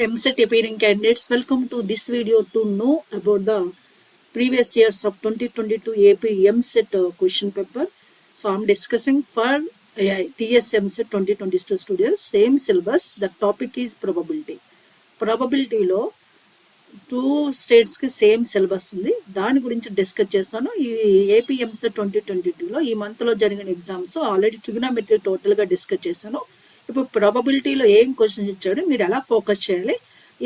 Eamcet appearing candidates, welcome to this video to know about the previous years of 2022 AP Eamcet question paper. So I'm discussing for TS Eamcet 2022 students, same syllabus. The topic is probability. Probability లో 2 states కి same syllabus ఉంది. దాని గురించి discuss చేస్తాను. ఈ AP EAMCET 2022లో ఈ month లో జరిగిన ఎగ్జామ్స్ ఆల్రెడీ ట్రిగ్నోమెట్రీ టోటల్ గా డిస్కస్ చేశాను. ఇప్పుడు ప్రాబబిలిటీలో ఏం క్వశ్చన్స్ ఇచ్చాడు, మీరు ఎలా ఫోకస్ చేయాలి,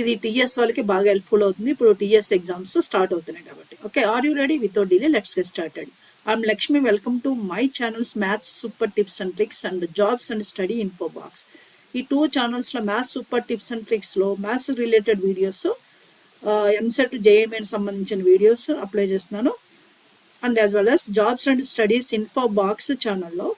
ఇది టీఎస్ వాళ్ళకి బాగా హెల్ప్ఫుల్ అవుతుంది. ఇప్పుడు టీఎస్ ఎగ్జామ్స్ స్టార్ట్ అవుతున్నాయి కాబట్టి. Okay, are you ready? Without delay let's get started. I'm Lakshmi. Welcome to my channels maths super tips and tricks and jobs and study info box. ఈ 2 ఛానల్స్లో మ్యాథ్స్ సూపర్ టిప్స్ అండ్ ట్రిక్స్లో maths related videos, EAMCET జేఎంఏకి సంబంధించిన videos apply చేస్తున్నాను. And as well as jobs and studies info box ఛానల్లో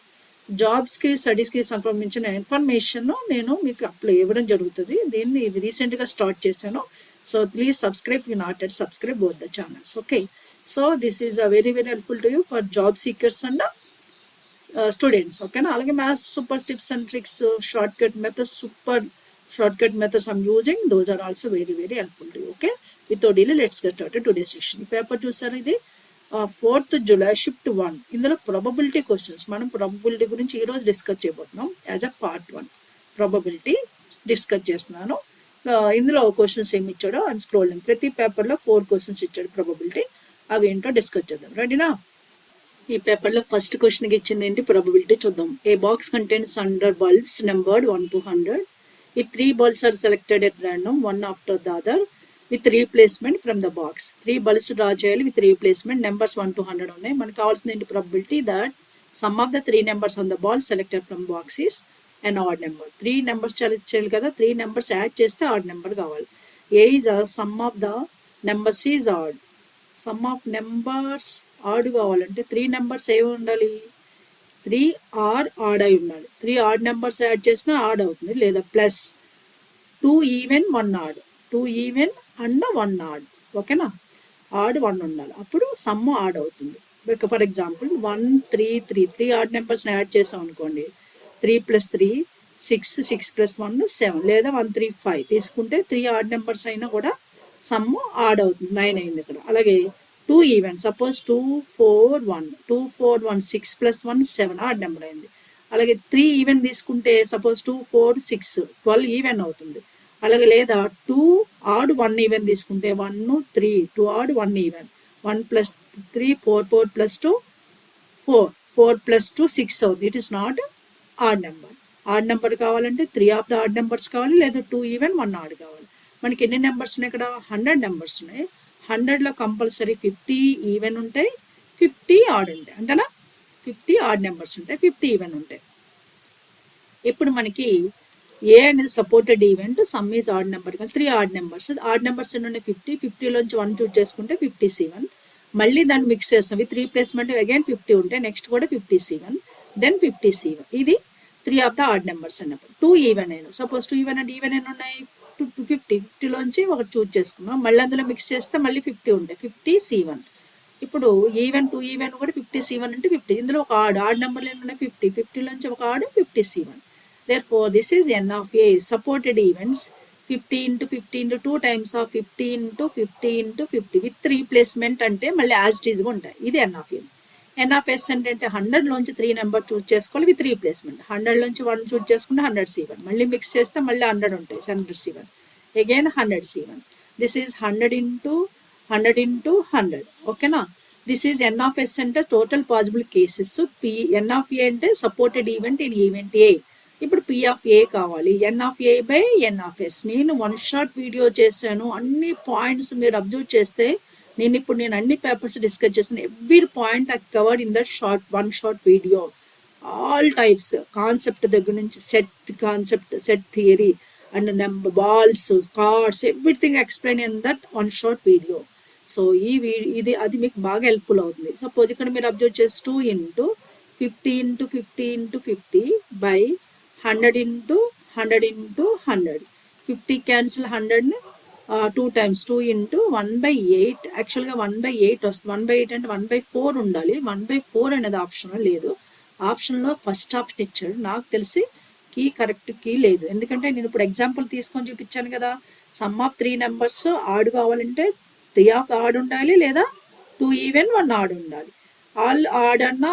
జాబ్స్కి స్టడీస్కి సంబంధించిన information నేను మీకు అప్లై ఇవ్వడం జరుగుతుంది. దీన్ని ఇది రీసెంట్గా స్టార్ట్ చేశాను. So please subscribe, you not at subscribe both the channels. Okay, so this is very very helpful to you for job seekers and students. ఓకేనా? అలాగే maths super tips and tricks, short cut methods, super shortcut methods I'm using, those are also very very helpful to you. Okay, without delay let's get started today's session. Paper చూసారు, ఇది 4th July shift 1. ఇందులో probability questions, మనం probability గురించి ఈరోజు discuss చేయబోతున్నాం. As a part 1 probability discuss చేస్తున్నాను. ఇందులో questions ఏమి ఇచ్చాడో అండ్ స్క్రోలింగ్, ప్రతి పేపర్లో 4 క్వశ్చన్స్ ఇచ్చాడు ప్రాబబిలిటీ. అవి ఏంటో డిస్కస్ చేద్దాం. రెడీనా? ఈ పేపర్లో ఫస్ట్ క్వశ్చన్కి ఇచ్చింది ఏంటి, ప్రాబబిలిటీ చూద్దాం. A box contains 100 bulbs numbered 1 to 100. If 3 bulbs are selected at random, one after the other, with replacement from the box. 3 bulbs draw చేయాలి with replacement. Numbers 1 to 100 ఉన్నాయి. మనకు కావాల్సిన ఏంటి, probability that sum of the 3 numbers on the ball selected from box is an odd number. 3 numbers select చేయాలి కదా, 3 numbers add చేస్తే odd number కావాలి. A is a sum of the numbers is odd. Sum of numbers odd కావాలంటే 3 numbers ఏమి ఉండాలి, 3 add అయి ఉండాలి. 3 odd numbers add చేసినా ఆడ్ అవుతుంది, లేదా plus 2 even 1 odd, 2 even and 1 odd. ఓకేనా? ఆడ్ 1 ఉండాలి, అప్పుడు సమ్ ఆడ్ అవుతుంది. ఫర్ ఎగ్జాంపుల్ 1 3 3 3 ఆడ్ నెంబర్స్ని యాడ్ చేసాం అనుకోండి, 3 + 3 6, 6 + 1 7, లేదా 1 3 5 తీసుకుంటే 3 ఆడ్ నెంబర్స్ అయినా కూడా సమ్ ఆడ్ అవుతుంది, 9 అయింది ఇక్కడ. అలాగే 2 ఈవెన్, సపోజ్ 2 4 1 2 4 1 6 + 1 7 ఆడ్ నెంబర్ అయింది. అలాగే 3 ఈవెన్ తీసుకుంటే సపోజ్ 2 4 6 12 ఈవెన్ అవుతుంది. అలాగే లేదా 2 ఆడ్ 1 ఈవెన్ తీసుకుంటే 1 3 2 ఆడ్ 1 ఈవెన్, 1 + 3 4 4 + 2 4 4 + 2 6 అవుతుంది. It is not odd number. Odd number కావాలంటే 3 ఆఫ్ ద ఆడ్ నెంబర్స్ కావాలి, లేదా 2 ఈవెన్ 1 ఆడ్ కావాలి. మనకి ఎన్ని నెంబర్స్ ఉన్నాయి ఇక్కడ, 100 నెంబర్స్ ఉన్నాయి. 100లో కంపల్సరీ 50 ఈవెన్ ఉంటాయి, 50 ఆడ్ ఉంటాయి. అంతేనా? 50 ఆడ్ నెంబర్స్ ఉంటాయి, 50 ఈవెన్ ఉంటాయి. ఇప్పుడు మనకి ఏ అనేది supported event, some is odd number కానీ 3 ఆడ్ నెంబర్స్. ఆడ్ నెంబర్స్ ఎన్ని ఉన్నాయి, 50. 50లోంచి 1 చూస్ చేసుకుంటే 57. మళ్ళీ దాన్ని మిక్స్ చేస్తాం విత్ రీప్లేస్మెంట్, అగైన్ 50 ఉంటాయి, నెక్స్ట్ కూడా 57, దెన్ 57. ఇది 3 ఆఫ్ ద ఆడ్ నెంబర్స్ అన్నప్పుడు. 2 ఈవెన్ అయినా, సపోజ్ 2 ఈవెన్ అంటే ఈవెన్ ఎన్ని ఉన్నాయి, 50. 50లోంచి ఒకటి చూస్ చేసుకున్నాం, మళ్ళీ అందులో మిక్స్ చేస్తే మళ్ళీ 50 ఉంటాయి, 57. ఇప్పుడు ఈవెన్ 2 ఈవెన్ కూడా 57 అంటే 50. ఇందులో ఒక ఆడ్ నెంబర్లు ఎన్ని ఉన్నాయి, 50. 50లోంచి ఒక add 57. Therefore, this is n of a supported events 50 into 50 into 2 times of 50 into 50 into 50 with replacement అంటే మళ్ళీ యాజ్ ఇట్ ఈజ్గా ఉంటాయి. ఇది n of a. n of s అంటే 100లోంచి 3 నెంబర్ చూస్ చేసుకోవాలి విత్ రీప్లేస్మెంట్. 100లోంచి 1 చూస్ చేసుకుంటే 107, మళ్ళీ మిక్స్ చేస్తే మళ్ళీ 100 ఉంటాయి, 107, అగైన్ 107. This is 100 into 100. ఓకేనా? This is n of s అంటే total possible cases. n of a అంటే సపోర్టెడ్ ఈవెంట్ ఇన్ ఈవెంట్ ఏ. ఇప్పుడు P of A కావాలి, n of A by n of S. నేను 1 షార్ట్ వీడియో చేశాను, అన్ని points మీరు observe చేస్తే నేను అన్ని పేపర్స్ డిస్కస్ చేశాను. Every point I covered in that 1 short video. All types concept దగ్గర నుంచి set concept, set theory and number, balls, cards, everything explain in that 1 short video. So అది మీకు బాగా హెల్ప్ఫుల్ అవుతుంది. సపోజ్ ఇక్కడ మీరు అబ్జర్వ్ చేసి 2 into 50 into 50 into 50 by 100 into 100 into 100. 50 cancel 100ని 2 times 2 into 1/8. యాక్చువల్గా 1/8 వస్తుంది. 1/8 అంటే 1/4 ఉండాలి. 1/4 అనేది ఆప్షన్ లేదు. ఆప్షన్లో ఫస్ట్ ఆప్షన్ ఇచ్చాడు. నాకు తెలిసి కీ కరెక్ట్ కీ లేదు, ఎందుకంటే నేను ఇప్పుడు ఎగ్జాంపుల్ తీసుకొని చూపించాను కదా. సమ్ ఆఫ్ 3 నెంబర్స్ ఆడ్ కావాలంటే 3 ఆఫ్ ఆడ్ ఉండాలి, లేదా 2 ఈవెన్ 1 ఆడ్ ఉండాలి. ఆల్ ఆడ్ అన్నా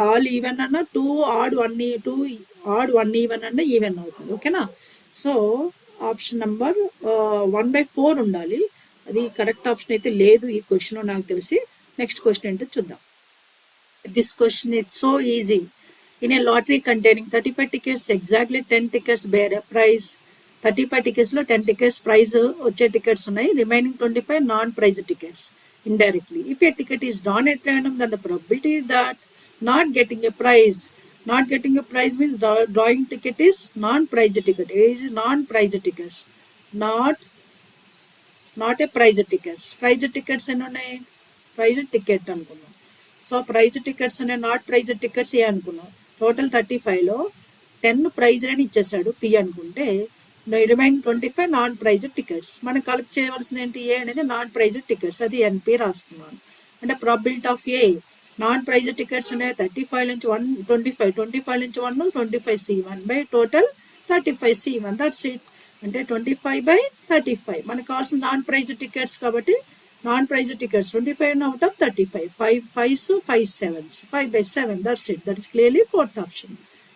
ఆల్ ఈవెన్ అన్నా 2 ఆడ్ 1 2 ఆడ్ 1 ఈవెన్ అన్నా ఈవెన్ అవుతుంది. ఓకేనా? సో ఆప్షన్ నెంబర్ 1/4 ఉండాలి. అది కరెక్ట్ ఆప్షన్ అయితే లేదు ఈ క్వశ్చన్ నాకు తెలిసి. నెక్స్ట్ క్వశ్చన్ ఏంటో చూద్దాం. This question is so easy. In a lottery containing 35 tickets, exactly 10 tickets bear a prize. 35 tickets లో 10 tickets prize వచ్చే tickets ఉన్నాయి. Remaining 25 non-prize tickets indirectly. If a ticket is drawn at random, then the probability that not getting a prize means drawing ticket is non-prize ticket. It is non-prize tickets. Not a prize tickets. Prize tickets ఎన్ని ఉన్నాయి? Praise ticket అనుకున్నాం. So praise tickets అనే not praise tickets ఏ అనుకున్నాం. Total 35లో 10 praise అని ఇచ్చేసాడు P అనుకుంటే, remaining 25 non prize tickets. మనం collect చేయవలసింది ఏంటి? ఏ అనేది నాన్ ప్రైజ్ టికెట్స్, అది ఎన్పి రాసుకున్నాను. అంటే probability of a non prize tickets అనేవి 35 నుంచి 1 25 నుంచి 1 25C1 by total 35C1. That's it. అంటే 25/35. మనకు కావాల్సిన నాన్ ప్రైజ్ టికెట్స్ కాబట్టి non prize tickets 25 out of 35. 5 5s 5 7s 5/7. That's it. That is clearly fourth option.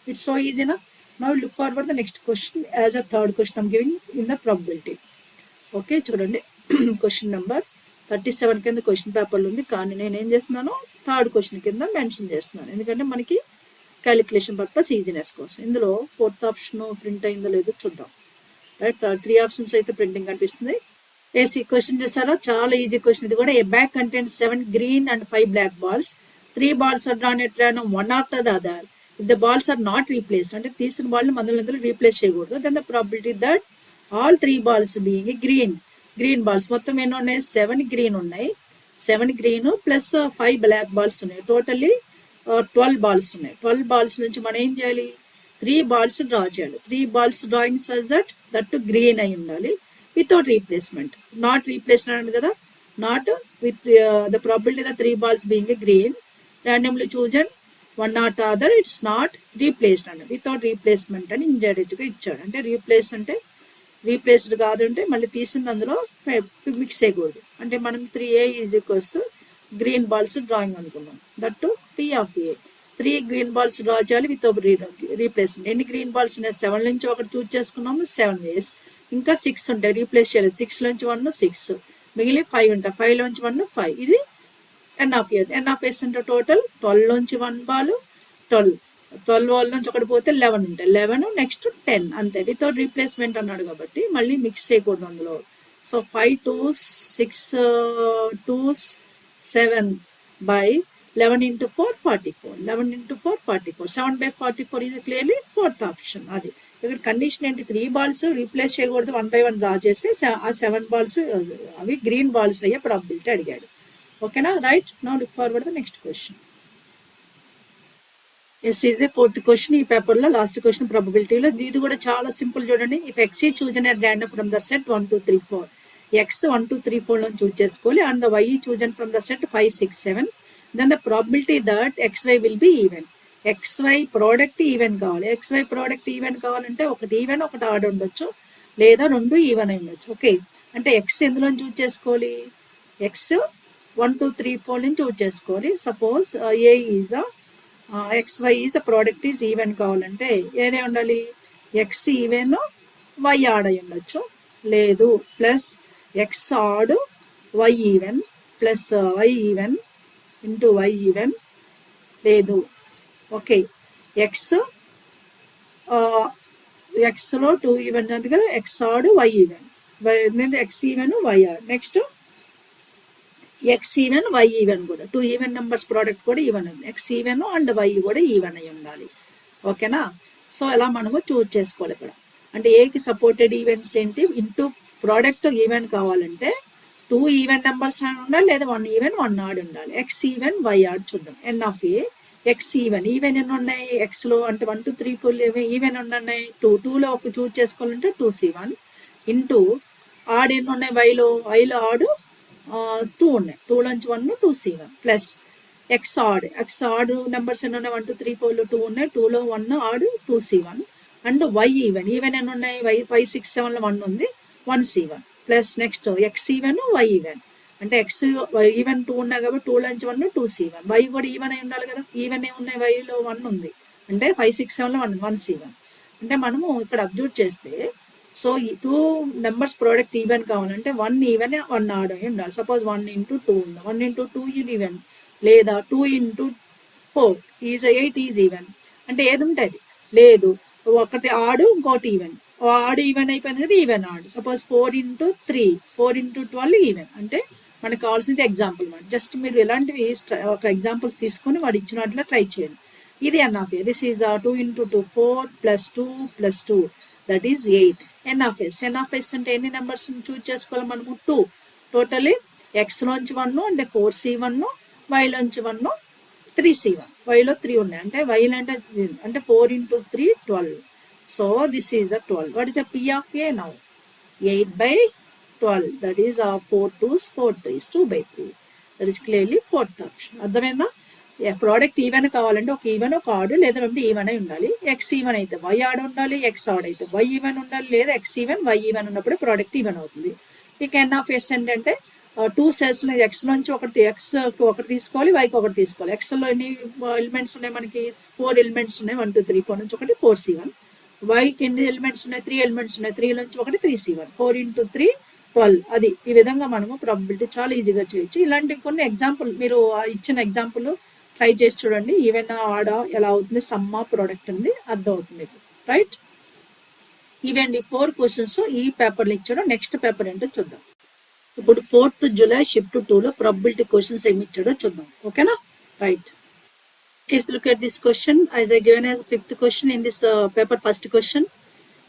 It's so easy na. Now look forward the next question as a third question I'm giving in the probability. Okay, చూడండి. Question number 37 కింద question పేపర్లో ఉంది, కానీ నేను ఏం చేస్తున్నాను, third question కింద mention చేస్తున్నాను. ఎందుకంటే మనకి క్యాలిక్యులేషన్ పర్పస్ ఈజీనెస్ కోసం. ఇందులో ఫోర్త్ ఆప్షన్ ప్రింట్ అయిందో లేదో చూద్దాం. రైట్, 3 ఆప్షన్స్ అయితే ప్రింటింగ్ కనిపిస్తుంది. ఏసీ క్వశ్చన్ చూసారో, చాలా ఈజీ క్వశ్చన్ ఇది కూడా. ఏ bag content 7 green and 5 black balls. 3 balls are drawn at random, one after the other. If the balls are not replaced, అంటే తీసిన బాల్ మందులు రీప్లేస్ చేయకూడదు, then the probability that all 3 balls being green balls మొత్తం ఎన్ని ఉన్నాయి? 7 green ఉన్నాయి. 7 green plus 5 black balls ఉన్నాయి. Totally 12 balls ఉన్నాయి. 12 బాల్స్ నుంచి మనం ఏం చేయాలి? 3 balls డ్రా చేయాలి. 3 balls drawing such that green అయి ఉండాలి. Without replacement, not replaced అన్నాడు కదా. Not with the probability the 3 balls being a green, randomly chosen one not other, it's not replaced అన్నాడు. Without replacement అని ఇండైరెక్ట్గా ఇచ్చాడు. అంటే రీప్లేస్డ్ కాదు అంటే మళ్ళీ తీసింది అందులో మిక్స్ చేయకూడదు. అంటే మనం 3A = గ్రీన్ బాల్స్ డ్రాయింగ్ అనుకున్నాం. That P of A. 3 green balls draw చేయాలి వితౌట్ రీప్లేస్మెంట్. ఎన్ని గ్రీన్ బాల్స్ ఉన్నాయి? 7 నుంచి ఒకటి చూజ్ చేసుకున్నాము, 7 వేస్. ఇంకా 6 ఉంటాయి, రీప్లేస్ చేయాలి. 6 నుంచి 1 6, మిగిలి 5 ఉంటాయి. 5 నుంచి 1 5. ఇది ఎన్ ఆఫ్ ఎస్ అంటే టోటల్ 12 నుంచి 1 బాల్ 12 వాళ్ళ నుంచి ఒకటి పోతే 11 ఉంటాయి. 11 నెక్స్ట్ 10 అంతే. వితౌట్ రీప్లేస్మెంట్ అన్నాడు కాబట్టి మళ్ళీ మిక్స్ చేయకూడదు అందులో. So 5 2 6 2 7 by 11 into 4 44. 11 into 4 44. 7/44 is clearly fourth option. అది ఇక్కడ కండిషన్ ఏంటి? 3 balls రీప్లేస్ చేయకూడదు, 1 by 1 డ్రా చేసి ఆ 7 balls అవి గ్రీన్ బాల్స్ అయ్యే ప్రాబిలిటీ అడిగాడు. ఓకేనా? Right. Now look forward the next question. Yes, ఇది ఫోర్త్ క్వశ్చన్ ఈ పేపర్లో, లాస్ట్ క్వశ్చన్ ప్రాబిలిటీలో. ఇది కూడా చాలా సింపుల్ చూడండి. If x is chosen at random from the set 1 2 3 4. X 1 2 3 4 నుంచి చూజ్ చేసుకోవాలి. And the y chosen from the set 5 6 7. Then the probability that XY will be even. XY product even కావాలి. XY product even కావాలంటే ఒకటి even ఒకటి add ఉండొచ్చు, లేదా 2 even అయి ఉండొచ్చు. ఓకే, అంటే ఎక్స్ ఎందులో చూజ్ చేసుకోవాలి? ఎక్స్ 1 2 3 4 నుంచి చూజ్ చేసుకోవాలి. Suppose A is XY is product is even కావాలంటే ఏదే ఉండాలి? ఎక్స్ ఈవెన్ వై ఆడ్ అయి ఉండొచ్చు, లేదు plus x odd y even plus y even into y even, లేదు. ఓకే, ఎక్స్లో 2 ఈవెన్ ఉంది కదా, x odd y even, x even y odd. Next x even y even కూడా 2 ఈవెన్ నెంబర్స్ ప్రోడక్ట్ కూడా even ఉంది. ఎక్స్ ఈవెన్ అండ్ వై కూడా even అయి ఉండాలి. ఓకేనా? సో ఇలా మనము చూజ్ చేసుకోవాలి ఇక్కడ. అంటే ఏకి సపోర్టెడ్ ఈవెంట్స్ ఏంటి? ఇంటూ ప్రోడక్ట్ ఈవెన్ కావాలంటే 2 ఈవెన్ నెంబర్స్ అని ఉండాలి, లేదా 1 ఈవెన్ 1 ఆడ్ ఉండాలి. ఎక్స్ ఈవెన్ వై ఆడ్ చూద్దాం. ఎన్ ఆఫ్ ఏ ఎక్స్ ఈవెన్ ఎన్ని ఉన్నాయి ఎక్స్లో అంటే 1 2 3 4 ఈవెన్ ఉన్నాయి. 2లో ఒక చూజ్ చేసుకోవాలంటే 2C1 ఇంటూ ఆడ్ ఎన్ని ఉన్నాయి? వైలో ఆడ్ 2 ఉన్నాయి. 2 నుంచి 1 2C1 plus x add numbers ఎన్ని ఉన్నాయి? 1 2 3 4లో 2 ఉన్నాయి. 2లో 1 add 2C1 and why even ఎన్ని ఉన్నాయి? 5 6 7లో 1 ఉంది. 1 C1 plus next x even y even అంటే ఎక్స్ ఈవెన్ 2 ఉన్నాయి కాబట్టి 2 నుంచి 1 2 C1 వై కూడా ఈవెన్ అయి ఉండాలి కదా ఈవెన్ ఏమున్నాయి వైలో 1 ఉంది అంటే 5 6 7లో 1 C1 అంటే మనము ఇక్కడ అబ్జర్వ్ చేస్తే సో ఈ 2 నెంబర్స్ ప్రోడక్ట్ ఈవెన్ కావాలంటే 1 ఈవెన్ 1 ఆడ్ అయి ఉండాలి సపోజ్ 1 into 2 ఉంది 1 into 2 ఈజ్ ఈవెన్ లేదా 2 into 4 ఈజ్ 8 ఈజ్ ఈవెన్ అంటే ఏది ఉంటుంది లేదు ఒకటి ఆడు ఇంకోటి ఈవెన్ ఆడు ఈవెన్ అయిపోయింది కదా ఈవెన్ ఆడు సపోజ్ 4 into 3 4 into 12 ఈవెన్ అంటే మనకు కావాల్సింది ఎగ్జాంపుల్ మాట జస్ట్ మీరు ఎలాంటివి ఒక ఎగ్జాంపుల్స్ తీసుకొని వాడు ఇచ్చినట్లా ట్రై చేయండి ఇది n of a this is 2 into 2 4 plus 2 plus 2 that is 8 n of s అంటే ఎన్ని నెంబర్స్ చూజ్ చేసుకోవాలి మనము 2 టోటలీ ఎక్స్ లోంచి 1 అంటే 4C1 వైలోంచి 1 3C1 వైలో 3 ఉన్నాయి అంటే వైలో అంటే 4 into 3 12 so this is 12 what is the P of A now 8/12 that is 4 2s 4 3s 2/3 that is clearly fourth option అర్థమైందా ప్రోడక్ట్ ఈవెన్ కావాలంటే ఒక ఈవెన్ ఒక ఆడ్ లేదా రెండు ఈవెన్ అయి ఉండాలి ఎక్స్ ఈవెన్ అయితే వై ఆడ్ ఉండాలి ఎక్స్ ఆడ్ అయితే వై ఈవెన్ ఉండాలి లేదా ఎక్స్ ఈవెన్ వై ఈవెన్ ఉన్నప్పుడు ప్రోడక్ట్ ఈవెన్ అవుతుంది ఇక ఎన్ ఆఫ్ ఎస్ ఏంటంటే 2 సెల్స్ ఎక్స్ నుంచి ఎక్స్ ఒకటి తీసుకోవాలి వైకి ఒకటి తీసుకోవాలి ఎక్స్లో ఎన్ని ఎలిమెంట్స్ ఉన్నాయి మనకి 4 ఎలిమెంట్స్ ఉన్నాయి 1 2 3 4 నుంచి ఒకటి 4C1 వైకి ఎన్ని ఎలిమెంట్స్ ఉన్నాయి 3 ఎలిమెంట్స్ ఉన్నాయి 3 నుంచి ఒకటి 3C1 4 into 3 12 అది ఈ విధంగా మనము ప్రాబబిలిటీ చాలా ఈజీగా చేయొచ్చు ఇలాంటి కొన్ని ఎగ్జాంపుల్ మీరు ఇచ్చిన ఎగ్జాంపుల్ ట్రై చేసి చూడండి ఈవెన్ ఆడ ఎలా అవుతుంది సమ్మా ప్రోడక్ట్ ఉంది అర్థం అవుతుంది మీకు రైట్ ఇవండి 4 క్వశ్చన్స్ ఈ పేపర్లో ఇచ్చాడు నెక్స్ట్ పేపర్ ఏంటో చూద్దాం ఇప్పుడు 4th July షిఫ్ట్ 2లో ప్రాబబిలిటీ క్వశ్చన్స్ ఏమి ఇచ్చాడో చూద్దాం ఓకేనా right Let's look at this question as I given as 5th question in this paper first question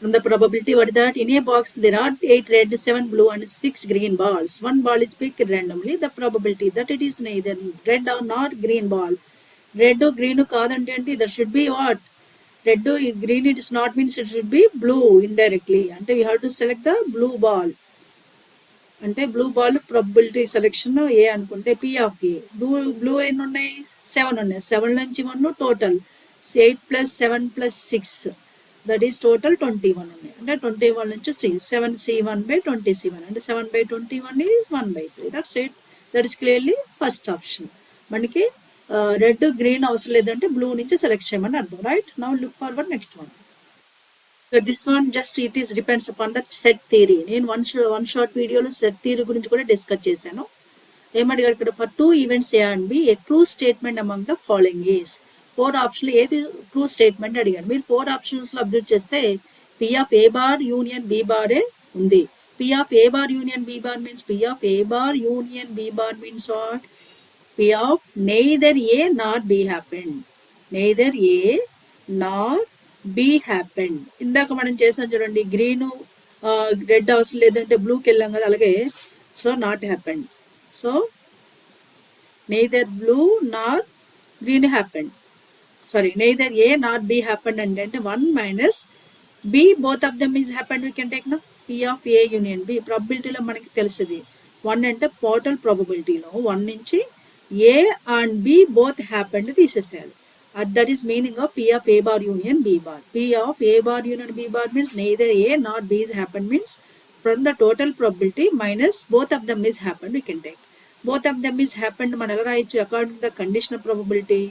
from the probability what is that in a box there are 8 red 7 blue and 6 green balls one ball is picked randomly the probability that it is neither red or not green ball red or green కాదంటే ఏంటి that should be what red or green it is not means it should be blue indirectly అంటే we have to select the blue ball అంటే blue ball probability selection ఏ అనుకుంటే P of A blue ఎన్ని ఉన్నాయి 7 ఉన్నాయి 7 నుంచి 1 total 8 plus 7 plus 6 that is total 21 ఉన్నాయి అంటే 21 నుంచి 7C1/20C1 అంటే 7/21 is 1/3 that's it that is clearly first option మనకి రెడ్ గ్రీన్ అవసరం లేదంటే బ్లూ నుంచి సెలెక్ట్ చేయమని అర్థం right now look forward next one this one just it is depends upon the set theory నేను one short వీడియోలో set theory గురించి కూడా డిస్కస్ చేశాను ఏమడిగారు ఇక్కడ for 2 events A and B a true statement among the following is 4 ఆప్షన్లు ఏది true statement అడిగారు మీరు 4 ఆప్షన్స్లో అబ్జర్వ్ చేస్తే P of A bar union B bar ఏ ఉంది P of A bar union B bar means P of A bar union B bar means what P of neither A nor B happened neither A nor B happened ఇందాక మనం చేసాం చూడండి green red అవసరం లేదంటే బ్లూకి వెళ్ళాం కదా అలాగే so not happened so neither blue nor green happened sorry neither A not B happened అంటే 1 minus B both of them is happened we can take నా P of A union B ప్రాబబిలిటీలో మనకి తెలుస్తుంది 1 అంటే టోటల్ ప్రాబబిలిటీలో 1 నుంచి A and B both happened తీసేసేయాలి that is meaning of P of A bar union B bar. P of A bar union B bar means neither A nor B is happened means from the total probability minus both of them is happened we can take. Both of them is happened మన ఎలా రాయొచ్చు according to the conditional probability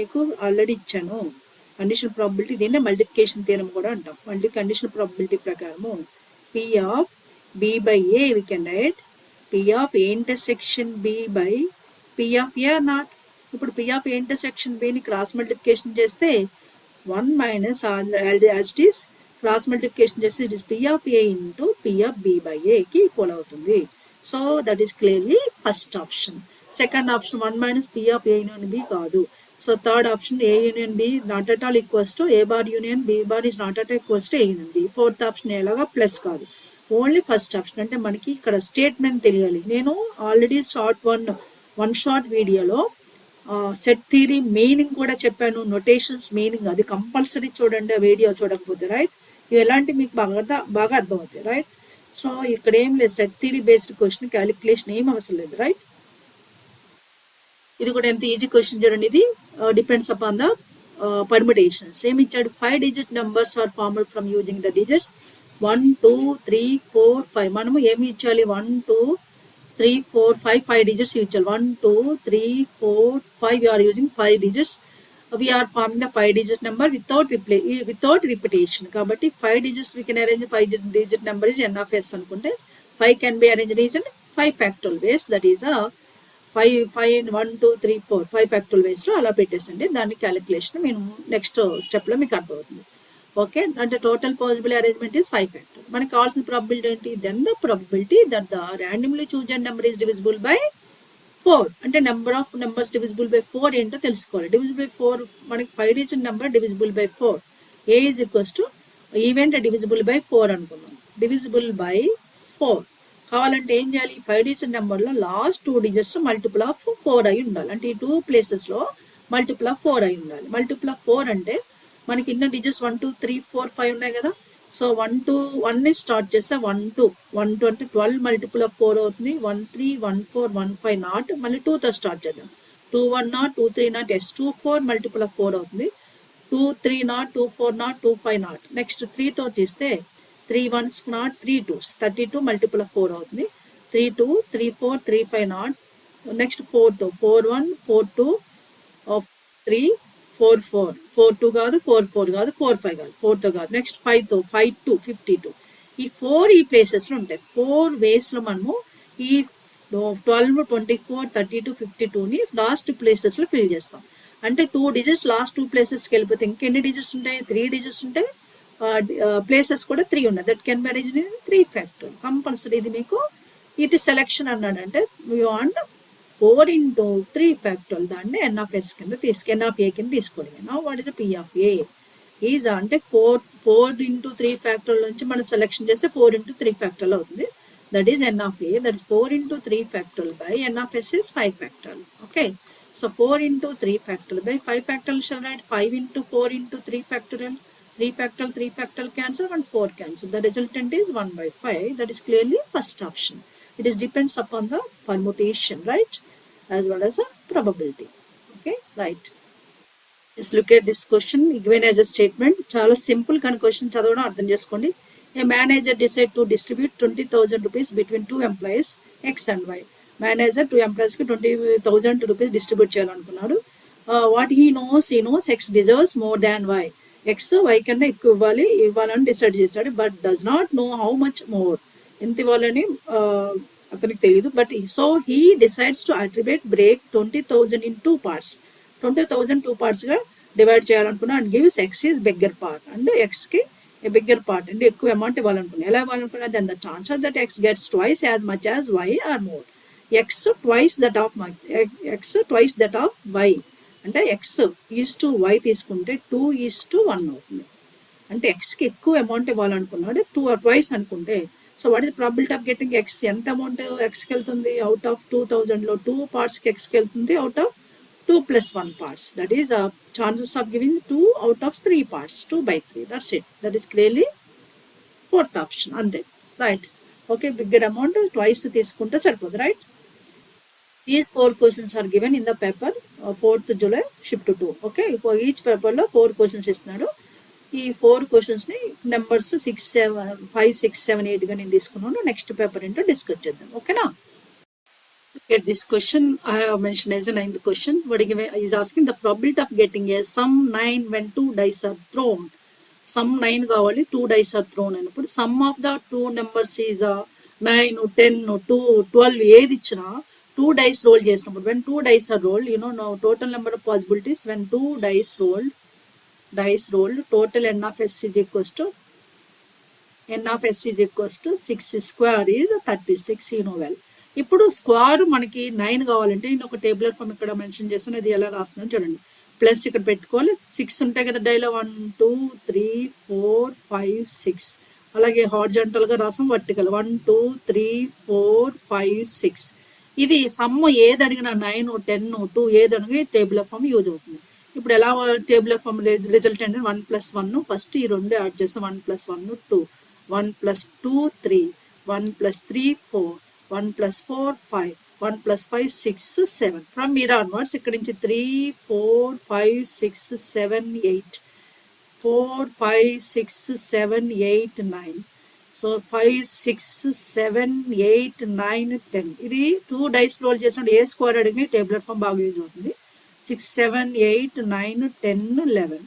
మీకు already ఇచ్చాను conditional probability దీన్నే multiplication theorem కూడా అంటాం మళ్ళీ conditional probability ప్రకారము P of B by A we can write P of A intersection B by P of A or not ఇప్పుడు P of A intersection Bని cross multiplication చేస్తే 1 minus as it is cross multiplication చేస్తే it is P of A into P of B by A కి equal అవుతుంది so that is clearly first option second option 1 minus P of A union B కాదు so third option A union B not at all equals to A bar union B bar is not at all equals to A union B fourth option ఎలాగా plus కాదు only first option అంటే మనకి ఇక్కడ statement తెలియాలి నేను already one short వీడియోలో set theory meaning కూడా చెప్పాను నోటేషన్స్ మీనింగ్ అది కంపల్సరీ చూడండి ఆ వీడియో చూడకపోతే రైట్ ఇవి ఎలాంటి మీకు బాగా అర్థమవుతాయి రైట్ సో ఇక్కడ ఏం లేదు set theory based question calculation ఏం అవసరం లేదు రైట్ ఇది కూడా ఎంత ఈజీ క్వశ్చన్ చూడండి ఇది డిపెండ్స్ అపాన్ ద permutations ఏమి ఇచ్చాడు 5 digit numbers are formed from using the digits 1 2 3 4 5 మనము ఏమి ఇచ్చాలి 1 2 3 4 5 5 digits ఇచ్చాలి 1 2 3 4 5 we are using 5 digits we are forming the 5 digit number without repetition కాబట్టి 5 digits we can arrange 5 digit number is n of s అనుకుంటే 5 can be arranged in 5 factorial ways that is a 5 1 2 3 4 5 ఫ్యాక్టల్ వేస్లో అలా పెట్టేసండి దాని calculation మేము next స్టెప్లో మీకు అర్థమవుతుంది okay అంటే total possible arrangement is 5 factor మనకి కావాల్సిన ప్రాబిలిటీ ఏంటి then the probability that the randomly chosen number is divisible by 4 అంటే number of numbers divisible by 4 ఏంటో తెలుసుకోవాలి డివిజిబుల్ బై 4 మనకి 5 digit number divisible by 4 A is equals to event divisible by 4 అనుకున్నాం divisible by 4 కావాలంటే ఏం చేయాలి 5 digit నెంబర్లో last 2 digits multiple of 4 అయి ఉండాలి అంటే ఈ 2 ప్లేసెస్లో మల్టిపుల్ ఆఫ్ 4 అయి ఉండాలి మల్టిపుల్ ఆఫ్ 4 అంటే మనకి ఇన్న డిజిట్స్ 1 2 3 4 5 ఉన్నాయి కదా సో 1 2 1 స్టార్ట్ చేస్తే 1 2 అంటే 12 మల్టిపుల్ ఆఫ్ 4 అవుతుంది 1 3 1 4 1 5 నాట్ మళ్ళీ 2తో స్టార్ట్ చేద్దాం 2 1 not 2 3 not s2 4 multiple of 4 అవుతుంది 2 3 నాట్ 2 4 నాట్ 2 5 నాట్ నెక్స్ట్ 3తో చేస్తే 3 1s not 3 2s 32 multiple of 4 అవుతుంది 3 2 3 4 3 5 నాట్ నెక్స్ట్ 4 2 4 1 4 2 ఆఫ్ 3 4 4 4 2 కాదు 4 4 కాదు 4 5 కాదు 4తో కాదు నెక్స్ట్ 5తో 5 2 52 ఈ 4 ఈ ప్లేసెస్లో ఉంటాయి 4 వేస్లో మనము ఈ 12 24 32 52ని లాస్ట్ ప్లేసెస్లో ఫిల్ చేస్తాం అంటే 2 డిజిట్స్ లాస్ట్ 2 ప్లేసెస్కి వెళ్ళిపోతే ఇంకెన్ని డిజిట్స్ ఉంటాయి 3 డిజిట్స్ ఉంటాయి ప్లేసెస్ కూడా 3 ఉన్నాయి that can be arranged in 3 factor compulsory ఇది మీకు ఇటు సెలెక్షన్ అన్నాడంటే వీ వాంట్ 4 into 3 ఫ్యాక్టోరియల్ దాన్ని ఎన్ ఆఫ్ ఎస్ కింద ఎన్ ఆఫ్ ఏ కింద తీసుకోండి నా what is P of A is అంటే 4 into 3 ఫ్యాక్టోరియల్ నుంచి మనం సెలెక్షన్ చేస్తే 4 into 3 ఫ్యాక్టోరియల్ అవుతుంది that is N of A that is 4 into 3 factorial by N of S is 5 factorial okay so 4 into 3 factorial by 5 factorial shall write 5 into 4 into 3 factorial 3 factorial cancel and 4 cancel. The resultant is 1 by 5. That is clearly first option. It is depends upon the permutation, right? As well as a probability. Okay, right. Let's look at this question given as a statement. Chala simple kind of question chadavana ardham cheskondi. A manager decide to distribute 20,000 rupees between two employees X and Y. Manager two employees ki 20,000 rupees distribute cheyalantunnadu. What he knows X deserves more than Y. X Y కన్నా ఎక్కువ ఇవ్వాలని decide చేశాడు but does not know how much more ఎంత ఇవ్వాలని అతనికి తెలియదు but so he decides to attribute break 20,000 in 2 parts 20,000 2 partsగా divide చేయాలనుకున్నా and gives X is bigger part and ఎక్స్కి బిగ్గర్ పార్ట్ అంటే ఎక్కువ అమౌంట్ ఇవ్వాలనుకున్నా ఎలా ఇవ్వాలనుకున్నా then the chances that X gets twice as much as Y are more X twice that of Y అంటే X is to Y తీసుకుంటే 2:1 అవుతుంది అంటే ఎక్స్కి ఎక్కువ అమౌంట్ ఇవ్వాలనుకున్నాడు 2 ట్వైస్ అనుకుంటే so what is probability of getting X ఎంత అమౌంట్ ఎక్స్కి వెళ్తుంది అవుట్ ఆఫ్ 2,000లో 2 partsకి ఎక్స్కి వెళ్తుంది out of 2 + 1 parts that is chances of giving 2 out of 3 parts 2/3 that's it that is clearly fourth option అంతే right okay bigger amount twice తీసుకుంటే సరిపోదు right These 4 questions are given in the paper 4th July shift 2 okay each paper lo 4 questions ఇస్తున్నాడు ఈ 4 questions ని numbers 6 7 5 6 7 8 గా నేను తీసుకున్నాను next paper ఏంటో డిస్కస్ చేద్దాం ఓకేనా Get this question I have mentioned as a 9th question what is asking the probability of getting a sum 9 when 2 dice are thrown sum 9 కావాలి 2 dice are thrown అన్నప్పుడు sum of the two numbers is 9 10 2 12 ఏది ఇచ్చినా 2 dice roll చేసినప్పుడు when 2 dice are rolled now total number of possibilities when 2 dice rolled total n of s is equals to 6 square is 36 well ఇప్పుడు square మనకి 9 కావాలంటే నేను ఒక tabular form ఇక్కడ mention చేస్తాను ఇది ఎలా రాస్తున్నాను చూడండి ప్లస్ ఇక్కడ పెట్టుకోవాలి 6 ఉంటాయి కదా డైలో 1 2 3 4 5 6 అలాగే హారిజాంటల్గా రాసాం వర్టికల్ 1 2 3 4 5 6 ఇది సమ్ ఏది అడిగినా 9 10 2 ఏది అడిగినా టేబుల్ ఆఫ్ ఫామ్ యూజ్ అవుతుంది ఇప్పుడు ఎలా టేబుల్ ఆఫ్ ఫామ్ రిజల్ట్ అంటే 1 + 1 ఫస్ట్ ఈ రెండు యాడ్ చేస్తాం 1 + 1 2 1 + 2 3 1 + 3 4 1 + 4 5 1 + 5 6 7 ఫ్రమ్ here onwards ఇక్కడ నుంచి 3 4 5 6 7 8 4 5 6 7 8 9 సో 5, 6, 7, 8, 9, 10 ఇది 2 డైస్ రోల్ చేసినప్పుడు ఏ స్క్వేర్ అడిగిన టేబులర్ ఫామ్ బాగా యూజ్ అవుతుంది. 6, 7, 8, 9, 10, 11.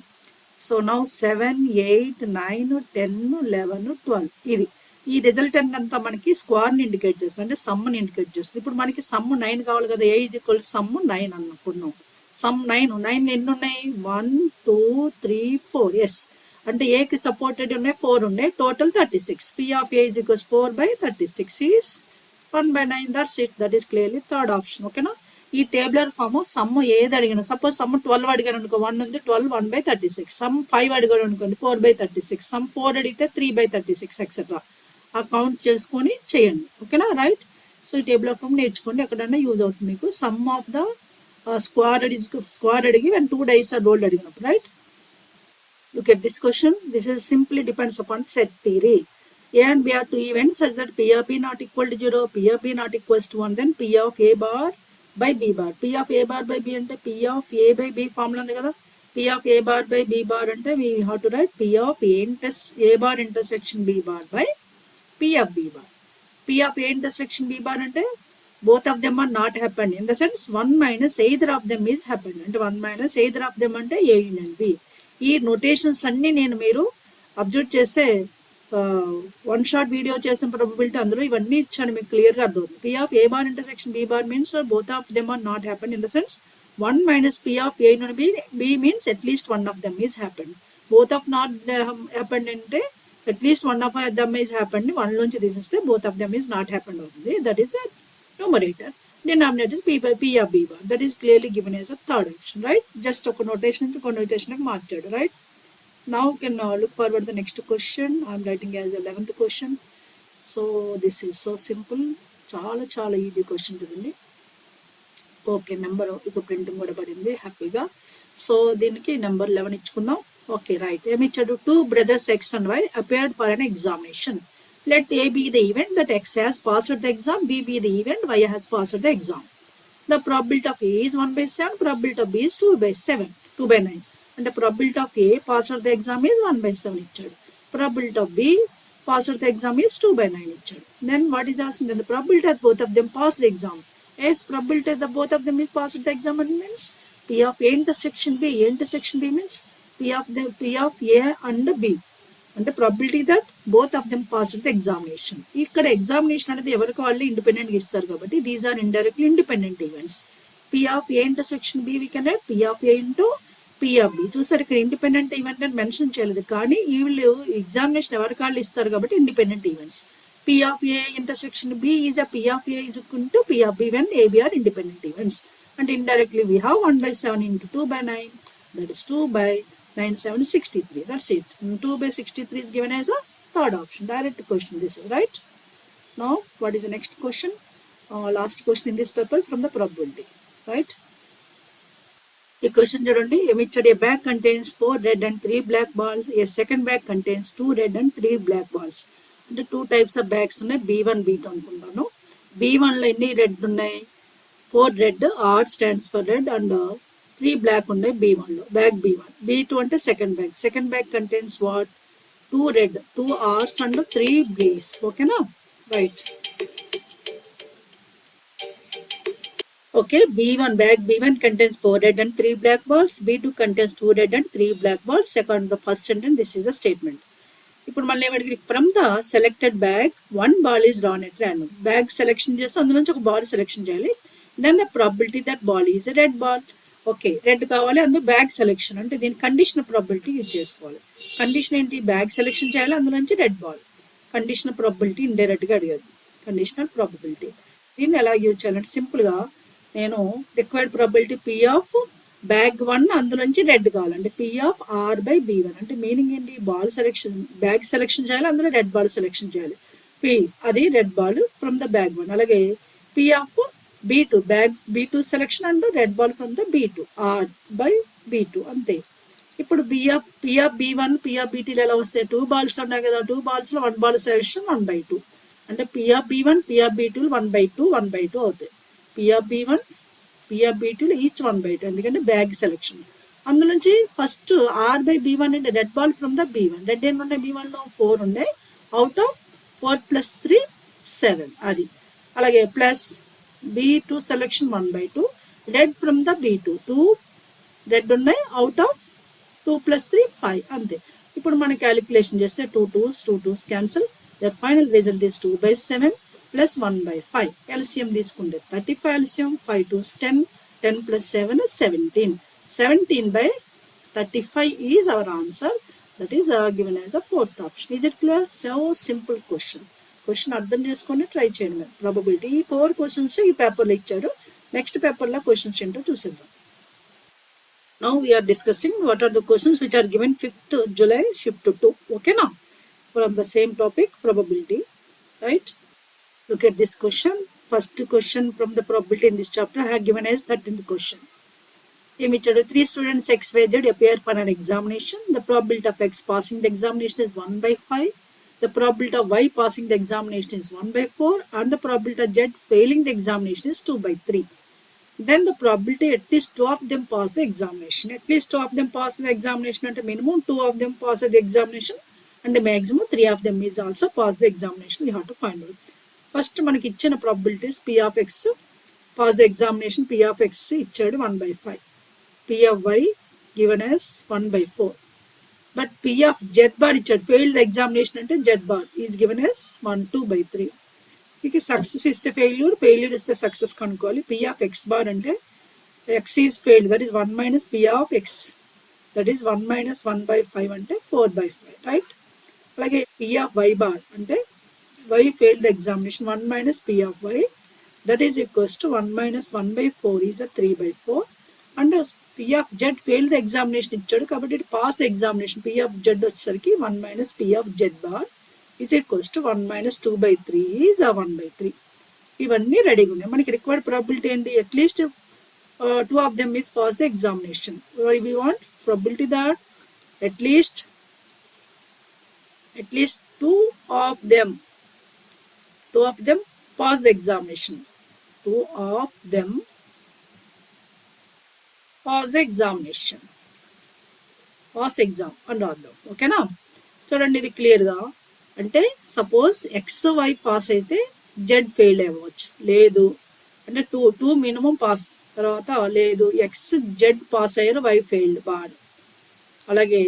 సో నౌ 7, 8, 9, 10, 11, 12 ఇది ఈ రిజల్టెంట్ అంతా మనకి స్క్వేర్ని ఇండికేట్ చేస్తుంది, అంటే సమ్ని ఇండికేట్ చేస్తుంది. ఇప్పుడు మనకి సమ్ 9 కావాలి కదా, ఏ ఈజ్ ఈక్వల్ సమ్ 9 అనుకున్నాం. సమ్ 9 ఎన్ని ఉన్నాయి, 1, 2, 3, 4. ఎస్, అంటే ఏకి సపోర్టెడ్ ఉన్నాయి 4 ఉన్నాయి, total 36. P of A is equals 4/36 is 1/9. That's it, that is clearly third option. ఓకేనా. ఈ టేబులర్ ఫామ్ సమ్ ఏది అడిగిన, సపోజ్ సమ్ 12 అడిగారు అనుకో, 1 ఉంది 12, 1/36. సమ్ 5 అడిగారు అనుకోండి 4/36. సమ్ 4 అడిగితే 3/36 ఎక్సెట్రా. ఆ కౌంట్ చేసుకొని చేయండి. ఓకేనా, రైట్. సో ఈ టేబులర్ ఫామ్ నేర్చుకోండి, ఎక్కడన్నా యూజ్ అవుతుంది మీకు. సమ్ ఆఫ్ ద స్క్వేర్ అడిగి when 2 dice are rolled అడిగినప్పుడు, right. Look at this question. This is simply depends upon set theory. A and B are two events such that P of B not equal to 0, P of B not equals to 1, then P of A bar by B bar. P of A bar by B అంటే P of A by B formula ఉంది కదా. P of A bar by B bar అంటే we have to write P of A bar intersection B bar by P of B bar. P of A intersection B bar అంటే both of them are not happened. In the sense 1 minus either of them is happened. అంటే 1 minus either of them అంటే A union B. ఈ notations అన్నీ నేను మీరు observe చేస్తే one shot video చేసిన probability అందులో ఇవన్నీ ఇచ్చాను, మీకు క్లియర్గా అర్థమవుతుంది. P of A bar intersection B bar means both of them are not happened. In the sense 1 minus P of A and B means at least one of them is happened. Both of not happened అంటే at least one of them is happened. 1 నుంచి తీసేస్తే both of them is not happened అవుతుంది. That is a numerator. Denominator is P by P of B bar. That is clearly given as a third option, right? Just ఒక notation నుంచి ఒక notation మార్చాడు, right? Now you can look forward to the next question. I am writing as the 11th question. So this is so simple. చాలా easy question చూడండి. Okay, number ఇప్పుడు printing కూడా పడింది హ్యాపీగా. సో దీనికి నెంబర్ 11 ఇచ్చుకుందాం. Okay, right. ఏమి ఇచ్చాడు, 2 brothers X and Y appeared for an examination. Let A be the event that X has passed the exam, B be the event Y has passed the exam. The probability of A is 1/7, probability of B is 2/7, 2/9. And the probability of A passed the exam is 1/7 ఇచ్చాడు. Probability of B passed the exam is 2/9 ఇచ్చాడు. Then what is asking, then the probability that both of them pass the exam. Yes, probability that both of them is passed the exam means P of A intersection B. A intersection B means P of A and B. అంటే probability that both of them passed the examination. ఇక్కడ examination అనేది ఎవరికి వాళ్ళు ఇండిపెండెంట్గా ఇస్తారు కాబట్టి these or indirectly independent events. P of A intersection B we can write P of A into P of B. చూసారు, ఇక్కడ ఇండిపెండెంట్ ఈవెంట్ అని మెన్షన్ చేయలేదు, కానీ వీళ్ళు ఎగ్జామినేషన్ ఎవరికి వాళ్ళు ఇస్తారు కాబట్టి independent events. P of A intersection B is a P of A is equal to P of B when A, B are independent events. And indirectly we have 1/7 into 2/9, that is 2/9, 7, 63. That's it. 2/63 is given as a third option. Direct question this is, right? Now what is the next question? Last question in this paper from the probability, right? The question చూడండి, a bag contains 4 red and 3 black balls. A second bag contains 2 red and 3 black balls. అంటే 2 types of bags ఉన్నాయి, B1 B2 అనుకుంటాను. B1లో ఎన్ని red ఉన్నాయి, 4 red, R stands for red, and 3 black ఉన్నాయి B1లో, bag B1. B2 అంటే second bag contains what, 2 red, 2 R's and 3 B's. ఓకేనా, right. Okay, bag B1 contains 4 red and 3 black balls. B2 contains 2 red and 3 black balls. Second, the first sentence, this is a statement. ఇప్పుడు మళ్ళీ ఏమడిగి, from the selected bag 1 ball is drawn at random. Bag selection చేస్తే అందులో నుంచి ఒక ball selection చేయాలి. Then the probability that ball is a red ball. Okay, red కావాలి, అందులో బ్యాగ్ సెలెక్షన్ అంటే దీని కండిషనల్ ప్రాబిలిటీ యూజ్ చేసుకోవాలి. కండిషన్ ఏంటి, బ్యాగ్ సెలెక్షన్ చేయాలి, అందులో నుంచి రెడ్ బాల్. కండిషనల్ ప్రాబిలిటీ ఇండైరెక్ట్గా అడిగాడు, కండిషనల్ ప్రాబిలిటీ. దీన్ని ఎలా యూజ్ చేయాలంటే సింపుల్గా నేను required probability P of bag 1 అందులోంచి రెడ్ కావాలంటే P of R by B1. అంటే మీనింగ్ ఏంటి, బాల్ సెలెక్షన్, బ్యాగ్ సెలెక్షన్ చేయాలి, అందులో రెడ్ బాల్ సెలెక్షన్ చేయాలి. P అది red ball from the bag 1. అలాగే P of B2 bag B2 selection and red ball from the B2, R by B2 అంతే. ఇప్పుడు P of B1 P of B2 ఎలా వస్తాయి, 2 balls ఉన్నాయి కదా, 2 ballsలో 1 ball selection 1/2 అంటే P of B1 P of B2 1/2 అవుతాయి. P of B1 P of B2 each 1/2 ఎందుకంటే bag selection. అందులోంచి ఫస్ట్ R by B1 అంటే red ball from the B1. Red ఎన్ని ఉన్నాయి B1లో, 4 ఉన్నాయి. అవుట్ ఆఫ్ 4 plus 3 7 అది అలాగే plus B2 selection 1/2 dead from the B2 2 dead ఉన్నాయి అవుట్ ఆఫ్ 2 plus 3 5 అంతే. ఇప్పుడు మనం క్యాలిక్యులేషన్ చేస్తే 2 2's cancel. The final result is 2/7 plus 1/5. LCM తీసుకుంటే 35 LCM 5 2's 10 10 plus 7 is 17. 17/35 is our answer. That is given as a fourth option. Is it clear? So simple question. Question అర్థం చేసుకొని try చేయండి. Probability ఈ 4 questions ఈ పేపర్లో ఇచ్చాడు. Next పేపర్లో questions ఏంటో చూసేద్దాం. Now we are discussing what are the questions which are given 5th July shift 2. Okay now, from the same topic, probability, right? Look at this question. First question from the probability in this chapter I have given as 13th question. Eamcet 3 students XYZ appear for an examination. The probability of X passing the examination is 1/5. The probability of Y passing the examination is 1/4, and the probability of Z failing the examination is 2/3. Then the probability at least 2 of them pass the examination. At least 2 of them pass the examination, and minimum 2 of them pass the examination, and the maximum 3 of them is also pass the examination. We have to find out. First, మనకి ఇచ్చిన probabilities P of X pass the examination. P of X ఇచ్చాడు 1/5. P of Y given as 1/4. But P of Z bar ఇచ్చాడు failed the examination అంటే Z bar is given as 2/3. ఇక success ఇస్తే failure ఇస్తే success కనుక్కోవాలి. P of X bar అంటే X is failed, that is 1 minus P of X, that is 1 minus 1/5 అంటే 4/5, right? అలాగే P of Y bar అంటే Y failed the examination, 1 minus P of Y, that is equals to 1 minus 1/4 is a 3/4. And P of Z failed the examination ఇచ్చాడు కాబట్టి it passed the examination. P of Z వచ్చేసరికి 1 minus P of Z bar is equals to 1 minus 2/3 is a 1/3. ఇవన్నీ రెడీగా ఉన్నాయి. మనకి required probability ఏంటి? At least 2 of them is pass the examination. We want probability that at least 2 of them pass the examination. 2 of them pass the examination. Pass exam అని రాద్దాం. ఓకేనా? చూడండి ఇది క్లియర్గా. అంటే సపోజ్ XY పాస్ అయితే జెడ్ ఫెయిల్ అవ్వచ్చు, లేదు అంటే 2 మినిమం పాస్, తర్వాత లేదు XZ పాస్ అయ్యారు Y ఫెయిల్డ్ బార్, అలాగే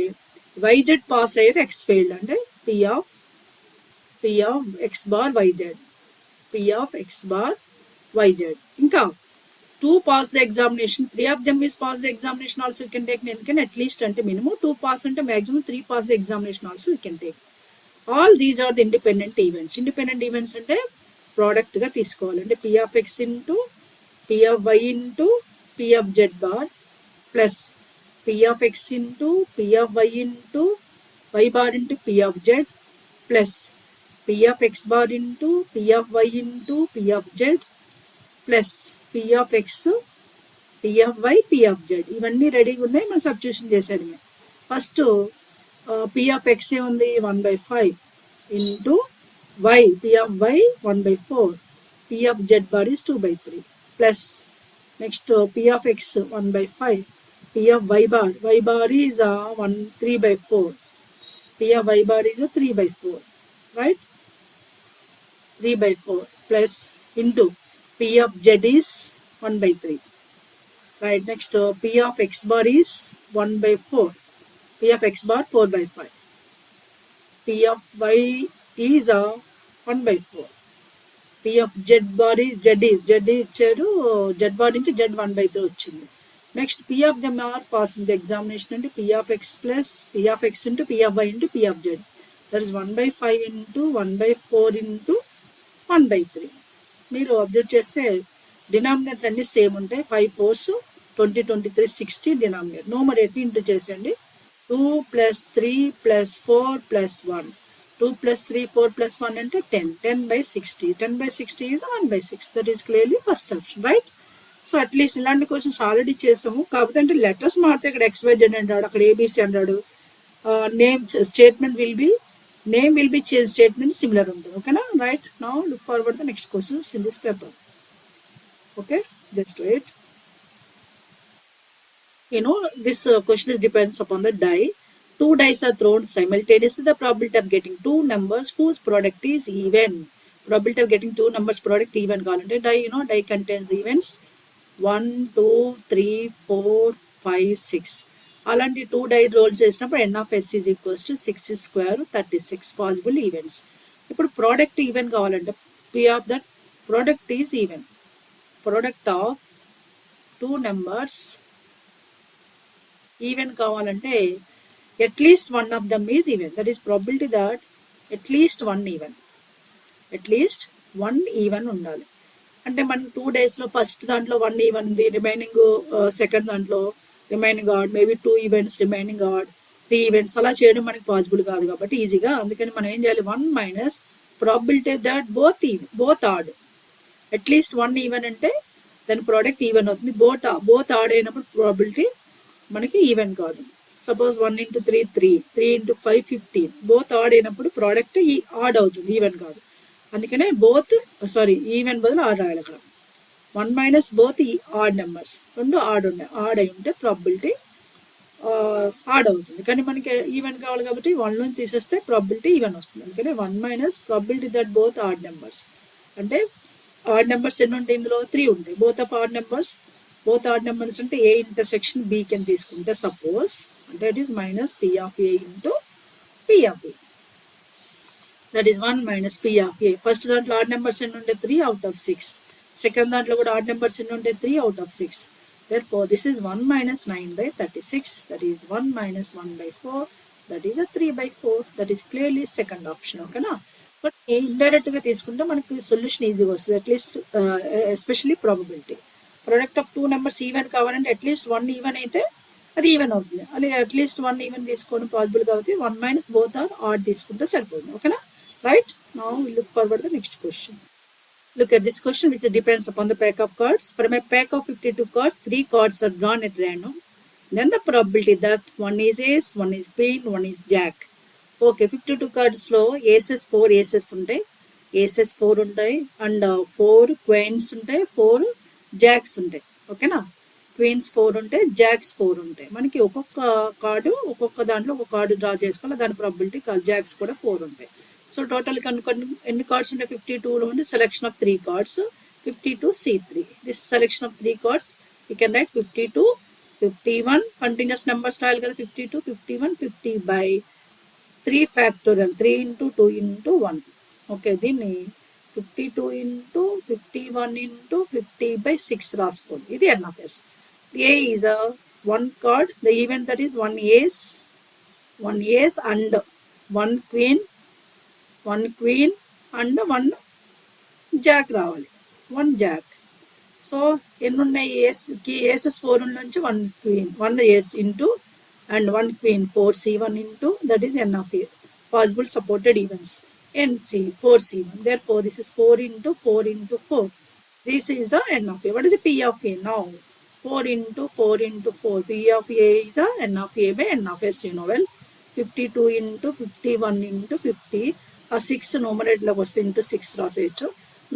YZ పాస్ అయ్యారు X ఫెయిల్డ్ అంటే P of X bar YZ, P of X bar YZ. ఇంకా 2 pass the examination, 3 of them is pass the examination also you can take. ఎందుకంటే at least అంటే minimum 2 pass అంటే maximum 3 pass the examination also you can take. All these are the independent events. Independent events అంటే product గా తీసుకోవాలి. అంటే P of X into P of Y into P of Z bar plus P of X into P of Y into Y bar into P of Z plus P of X bar into P of Y into P of Z plus P of X P of Y P of Z. ఇవన్నీ రెడీగా ఉన్నాయి, మనం substitution చేసేది. First P of X ఏముంది 1/5 into Y, P of Y 1/4, P of Z bar is 2/3 plus next P of X 1/5, P of Y bar is 3/4, P of Y bar is 3/4, right? 3/4 plus into P of Z is 1/3, right? Next P of X bar is 1/4, P of X bar 4/5, P of Y is 1/4, P of Z bar is Z ఇచ్చారు, Z bar నుంచి Z 1/3 వచ్చింది. Next P of them are passing the examination అంటే P of X plus P of X into P of Y into P of Z, that is 1/5 into 1/4 into 1/3. మీరు observe చేస్తే denominator అన్ని same ఉంటాయి. 5 4s 20 23 60 denominator. నోమరేటర్ into చేసేయండి. 2 plus 3 plus 4 plus 1, 2 plus 3 4 plus 1 అంటే 10, 10/60, 10/60 is 1/6. That is clearly first option, right? So at least ఇలాంటి questions already చేసాము, కాకపోతే అంటే లెటర్స్ మారితే ఇక్కడ XYZ అంటాడు, అక్కడ ABC అంటాడు. Name statement name will be change, statement similar ఉంటుంది. ఓకేనా? Right. Now look forward the next questions in this paper. Okay, just wait. This question is depends upon the die. two dice are thrown simultaneously, the probability of getting two numbers whose product is even. Probability of getting two numbers product even కావాలంటే die contains events 1 2 3 4 5 6. అలాంటి two die role చేసినప్పుడు n of s is equals to 6 square 36 possible events. ఇప్పుడు product even కావాలంటే p of that product is even. Product of two numbers even కావాలంటే at least one of them is even. That is probability that at least one even. At least one even ఉండాలి. అంటే మనం 2 daysలో first దాంట్లో 1 even ఉంది, remaining second దాంట్లో remaining odd, maybe 2 events remaining odd, 3 events అలా చేయడం మనకి పాసిబుల్ కాదు కాబట్టి ఈజీగా, అందుకని మనం ఏం చేయాలి 1 minus probability that both odd. At least 1 even అంటే దాని ప్రోడక్ట్ ఈవెన్ అవుతుంది. బోత్ ఆడ్ అయినప్పుడు ప్రాబిలిటీ మనకి ఈవెన్ కాదు. Suppose 1 into 3 3, 3 into 5 15, both odd అయినప్పుడు ప్రోడక్ట్ ఆడ్ అవుతుంది, ఈవెన్ కాదు. అందుకనే ఈవెన్ బదులు ఆడ్ రాయాలి అక్కడ. 1 మైనస్ బోత్ ఆడ్ నెంబర్స్, రెండు ఆడ్ అయి ఉంటే ప్రాబిలిటీ ఆడ్ అవుతుంది. కానీ మనకి ఈవెన్ కావాలి కాబట్టి 1 నుంచి తీసేస్తే ప్రాబిలిటీ ఈవెన్ వస్తుంది. అందుకనే 1 minus probability that both odd numbers. అంటే ఆడ్ నెంబర్స్ ఎన్ని ఉంటాయి ఇందులో? 3 ఉంటాయి. బోత్ ఆడ్ నెంబర్స్ అంటే ఏ ఇంటర్సెక్షన్ బి కింద తీసుకుంటే సపోజ్ అంటే it is minus P of A into P of B. That is 1 minus P of A. First దాంట్లో ఆడ్ నెంబర్స్ ఎన్ని ఉంటే 3 out of 6. సెకండ్ దాంట్లో కూడా ఆడ్ నెంబర్స్ ఎన్ని ఉంటే 3 out of 6. Therefore, this is 1 minus 9 by 36. That is 1 minus 1 by 4. That is a 3 by 4. That is clearly second option. Okay na? But indirect గా తీసుకుంటే మనకి solution ఈజీగా వస్తుంది. At least especially probability. Product of two numbers even కావాలంటే at least 1 even అయితే అది even అవుతుంది. అలాగే అట్లీస్ట్ 1 ఈవెన్ తీసుకోవడం పాసిబుల్ కాబట్టి 1 మైనస్ బోత్ ఆర్ ఆడ్ తీసుకుంటే సరిపోతుంది. ఓకేనా? Right. Now we look forward the next question. Look at this question, which depends upon the pack of cards. From a pack of 52 cards, 3 cards are drawn at random. Then the probability that one is ace, one is queen, one is jack. Okay, 52 cards లో aces 4 aces ఉంటాయి, aces 4 ఉంటాయి, and 4 queens ఉంటాయి, 4 jacks ఉంటాయి. ఓకేనా? Queens 4 ఉంటాయి, jacks 4 ఉంటాయి. మనకి ఒక్కొక్క కార్డు ఒక్కొక్క దాంట్లో ఒక కార్డు డ్రా చేసుకోవాలి. దాని ప్రాబిలిటీ జాక్స్ కూడా 4 ఉంటాయి. సో టోటల్ ఎన్ని కార్డ్స్ ఉంటాయి? 52లో ఉంటే selection of 3 cards, 52C3. This selection of 3 cards you can write 52, 51 continuous numbers రాయాలి కదా, 52, 51, 50 by 3 factorial, 3 into 2 into 1. Okay, దీన్ని 52 into 51 into 50 by 6 రాసుకోండి. ఇది NFS. A is a one card, the event that is one ace and one queen and one jack రావాలి, 1 jack. So ఎన్ని ఉన్నాయి? Aces 4 నుంచి 1 ace into and 1 queen, 4C1 into, that is N of A, possible supported events, NC 4C1. Therefore this is 4 into 4 into 4. This is a N of A. What is the P of A now? 4 into 4 into 4. P of A is a N of A by N of S, you know well. 52 into 51 into 50. A 6 numerator వస్తే into 6 రాసేయచ్చు.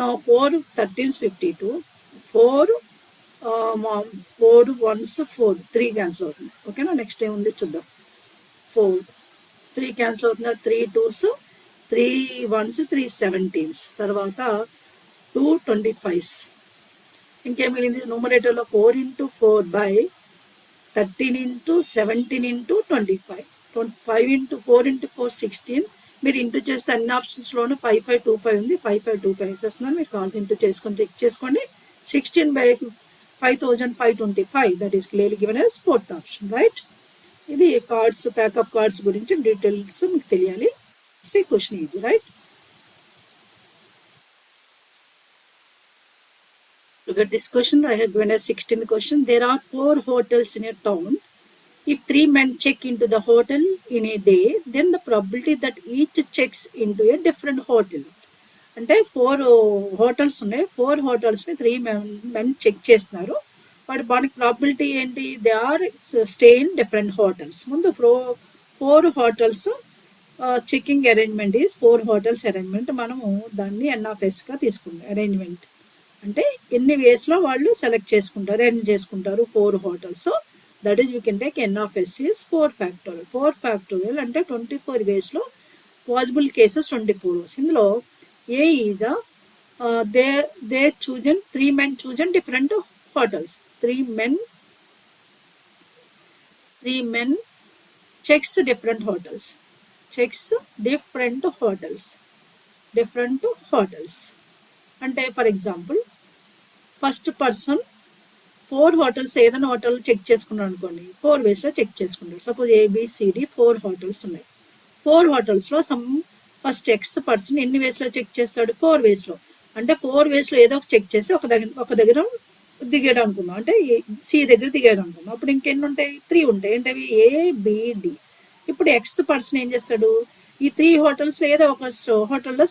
Now 4 13s 52. 4 1s 4, 3 cancel అవుతుంది. ఓకేనా? Next ఏముంది చూద్దాం. 4 3 cancel అవుతుంది. 3 2s, 3 1s, 3 17s, తర్వాత 2 25s. ఇంకేం మిగిలింది? న్యూమరేటర్లో 4 into 4 by 13 into 17 into 25. 5 into 4 into 4 16. మీరు ఇంటూ చేస్తే అన్ని ఆప్షన్స్లోనూ 5525 ఉంది. 5525 వేసేస్తున్నాను. మీరు కావాలి ఇంటూ చేసుకొని చెక్ చేసుకోండి. 16 by 5525. That is clearly given as fourth option. Right. ఇది కార్డ్స్, ప్యాకప్ కార్డ్స్ గురించి డీటెయిల్స్ మీకు తెలియాలి. క్వశ్చన్ ఇది. Right. Look at this question. I have given a 16th question. There are 4 hotels in a town. If 3 men check into the hotel in a day, then the probability that each checks into a different hotel. అంటే 4 hotels ఉన్నాయి. 4 hotelsని 3 men check చేస్తున్నారు. వాటి మనకి probability ఏంటి? They are stay in different hotels. ముందు 4 hotels checking arrangement is 4 hotels arrangement. మనము దాన్ని NFSగా తీసుకుంటాం. అరేంజ్మెంట్ అంటే ఎన్ని వేస్లో వాళ్ళు సెలెక్ట్ చేసుకుంటారు, అరేంజ్ చేసుకుంటారు 4 hotels. That is we can take n of s is 4 factorial. 4 factorial అంటే 24 వేస్లో పాసిబుల్ కేసెస్ 24 వస్తాయి. ఇందులో A is they chosen 3 men chosen different hotels. 3 men checks different hotels. అంటే for example first person 4 hotels ఏదైనా hotel check చేసుకున్నాడు అనుకోండి, 4 వేస్లో check చేసుకుంటాడు. Suppose ABCD 4 hotels ఉన్నాయి. 4 హోటల్స్లో ఫస్ట్ ఎక్స్ పర్సన్ ఎన్ని వేస్లో చెక్ చేస్తాడు? 4 వేస్లో. అంటే 4 వేస్లో ఏదో ఒక చెక్ చేసి ఒక దగ్గర దిగాడు అనుకుందాం, అంటే సి దగ్గర దిగాడు అనుకుందాం. అప్పుడు ఇంకెన్ని ఉంటాయి? 3 ఉంటాయి. అంటే అవి ఏబిడి. ఇప్పుడు ఎక్స్ పర్సన్ ఏం చేస్తాడు? ఈ 3 హోటల్స్లో ఏదో ఒక హోటల్లో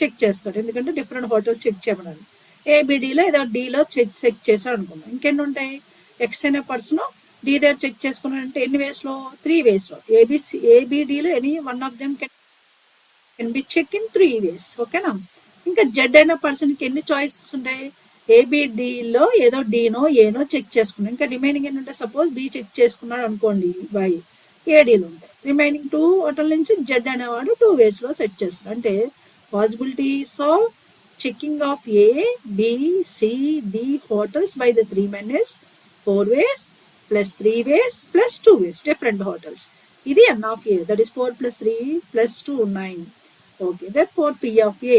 చెక్ చేస్తాడు, ఎందుకంటే డిఫరెంట్ హోటల్స్ చెక్ చేయమన్నాడు. ఏబిడిలో ఏదో డిలో చెక్ చేశాడు అనుకున్నాం. ఇంకెన్ని ఉంటాయి? ఎక్స్ అనే పర్సన్ డి దగ్గర చెక్ చేసుకున్నాడంటే ఎన్ని వేస్లో? 3 వేస్లో. ఏబిడిలో any one of them can be check in 3 ways. ఓకేనా? ఇంకా జెడ్ అయిన పర్సన్కి ఎన్ని చాయిసెస్ ఉంటాయి? ఏబిడిలో ఏదో డీనో ఏనో చెక్ చేసుకున్నాం. ఇంకా రిమైనింగ్ ఎన్ని ఉంటాయి? సపోజ్ బి చెక్ చేసుకున్నాడు అనుకోండి, వై ఏడీలు ఉంటాయి. రిమైనింగ్ 2 హోటల్ నుంచి జెడ్ అనేవాడు 2 వేస్లో సెట్ చేస్తాడు. అంటే possibilities of checking of A B C D hotels by the 3 men is 4 ways plus 3 ways plus 2 ways different hotels. ఇది n of a, that is 4 plus 3 plus 2 9. Okay, therefore p of a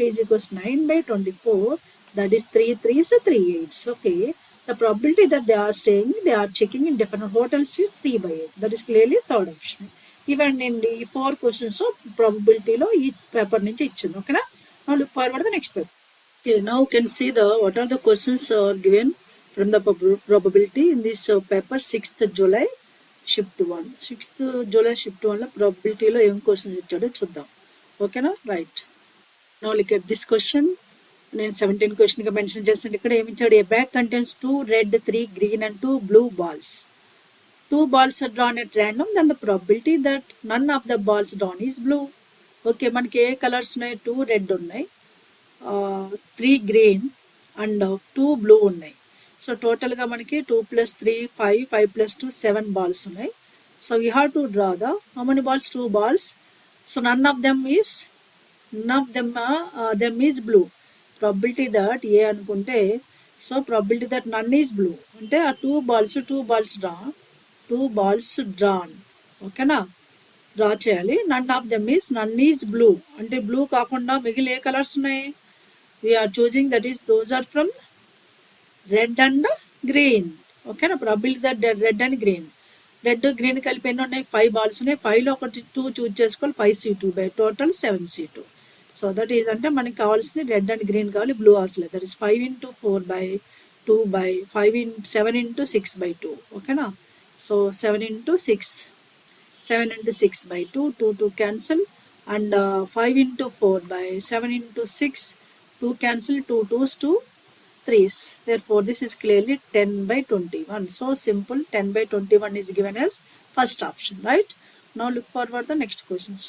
is equals 9 by 24, that is 3 3s 3 8s. Okay, the probability that they are checking in different hotels is 3 by 8. That is clearly third option. ఇవన్నీ 4 questions probabilityలో ఈ paper నుంచి ఇచ్చింది. ఓకేనా? Now look forward the next paper. Okay, now you can see what are the questions are given from the probability in this paper 6th July shift 1. 6th July shift 1 లో probabilityలో ఏం questions ఇచ్చాడో చూద్దాం. ఓకేనా? Right. Now look at this question. నేను 17 క్వశ్చన్గా mention చేస్తాను. ఇక్కడ ఏమి ఇచ్చాడు? ఏ bag contains 2 red 3 green and 2 blue balls. 2 balls are drawn at random, then the probability that none of the balls drawn is blue. Okay, మనకి ఏ colours ఉన్నాయి? 2 red ఉన్నాయి, 3 green and 2 blue ఉన్నాయి. So టోటల్గా మనకి 2 + 3 5, 5 + 2 7 బాల్స్ ఉన్నాయి. So we have to draw the how many balls? 2 balls. సో none of them is blue. Probability that A అనుకుంటే, so probability that none is blue అంటే ఆ 2 balls డ్రాన్. ఓకేనా? Draw చేయాలి. నన్ ఈజ్ బ్లూ అంటే blue కాకుండా మిగిలిన ఏ కలర్స్ ఉన్నాయి? We are choosing that is those are from red and green. ఓకేనా? Probability that red and green. Red green కలిపి ఎన్ని ఉన్నాయి? 5 balls ఉన్నాయి. 5లో ఒకటి 2 చూజ్ చేసుకోవాలి. 5c2 by total 7c2. So that is అంటే మనకి కావాల్సింది రెడ్ అండ్ గ్రీన్ కావాలి, బ్లూ అవసరం. That is 5 × 4 by 2 by 7 × 6 by 2. ఓకేనా? So 7 × 6 by 2, 2 cancel, and 5 × 4 by 7 × 6, 2 cancel, 2 2s 2 3s. Therefore this is clearly 10 by 21. So simple, 10 by 21 is given as first option, right? Now look forward the next questions.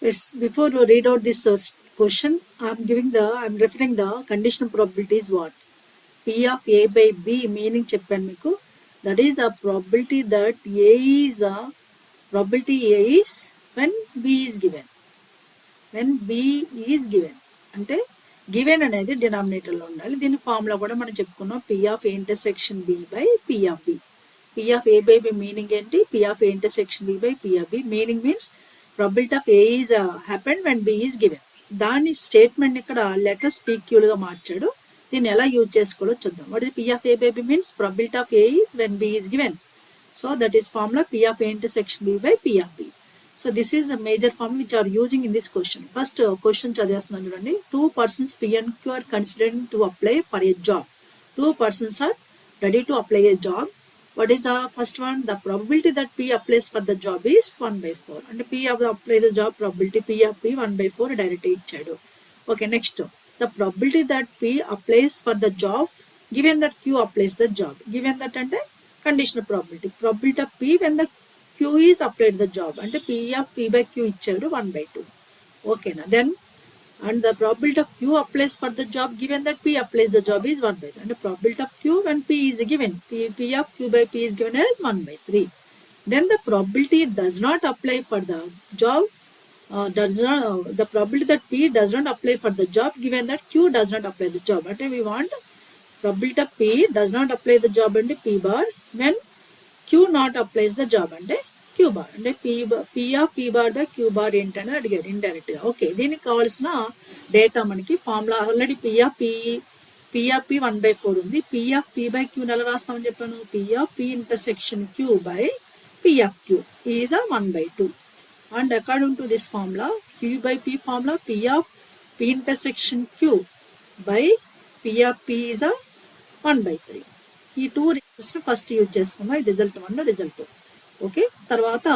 Yes, before we read out this question, I'm referring the conditional probability is what? P of A by B meaning చెప్పాను మీకు. That is a probability that probability A is when B is given. When B is given అంటే given అనేది డినామినేటర్లో ఉండాలి. దీని formula కూడా మనం చెప్పుకున్నాం. P of A intersection B by P of B. P of A by B meaning ఏంటి? P of A intersection B by P of B meaning means probability of A is happened when B is given. దాని statement ఇక్కడ letters PQలుగా మార్చాడు. దీన్ని ఎలా use చేసుకోవాలో చూద్దాం. What is P of A by B means probability of A is when B is given. So that is formula P of A intersection B by P of B. So this is a major formula which are using in this question. First question చదివేస్తున్నాను చూడండి. 2 persons P and Q are considering to apply for a job. 2 persons are ready to apply a job. What is the first one? The probability that P applies for the job is 1 by 4. And P of apply the job probability P of P 1 by 4 directly ఇచ్చాడు. Okay, next. The probability that P applies for the job given that Q applies the job. Given that అంటే conditional probability. Probability of P when the Q is applied the job. అంటే P of P by Q ఇచ్చాడు 1 by 2. ఓకేనా? Then and the probability of Q applies for the job given that P applies the job is 1 by 3. And the probability of Q when P is given, P of Q by P is given as 1 by 3. Then the probability does not apply for the job, the probability that P does not apply for the job given that Q does not apply the job. But we want probability of P does not apply the job and P bar when Q not applies the job అంటే Q bar అంటే P of P bar by Q bar ఏంటని అడిగాడు indirect గా. Okay, దీనికి కావాల్సిన data మనకి formula already P of P 1/4 ఉంది. P of P by Q ఎలా రాస్తామని చెప్పాను, P of P intersection Q by P of Q is a 1/2. And according to this formula, Q by P formula, P of P intersection Q by P of P is a 1/3. ఈ two results first use చేసుకుందాం, result 1 result 2. Okay, తర్వాత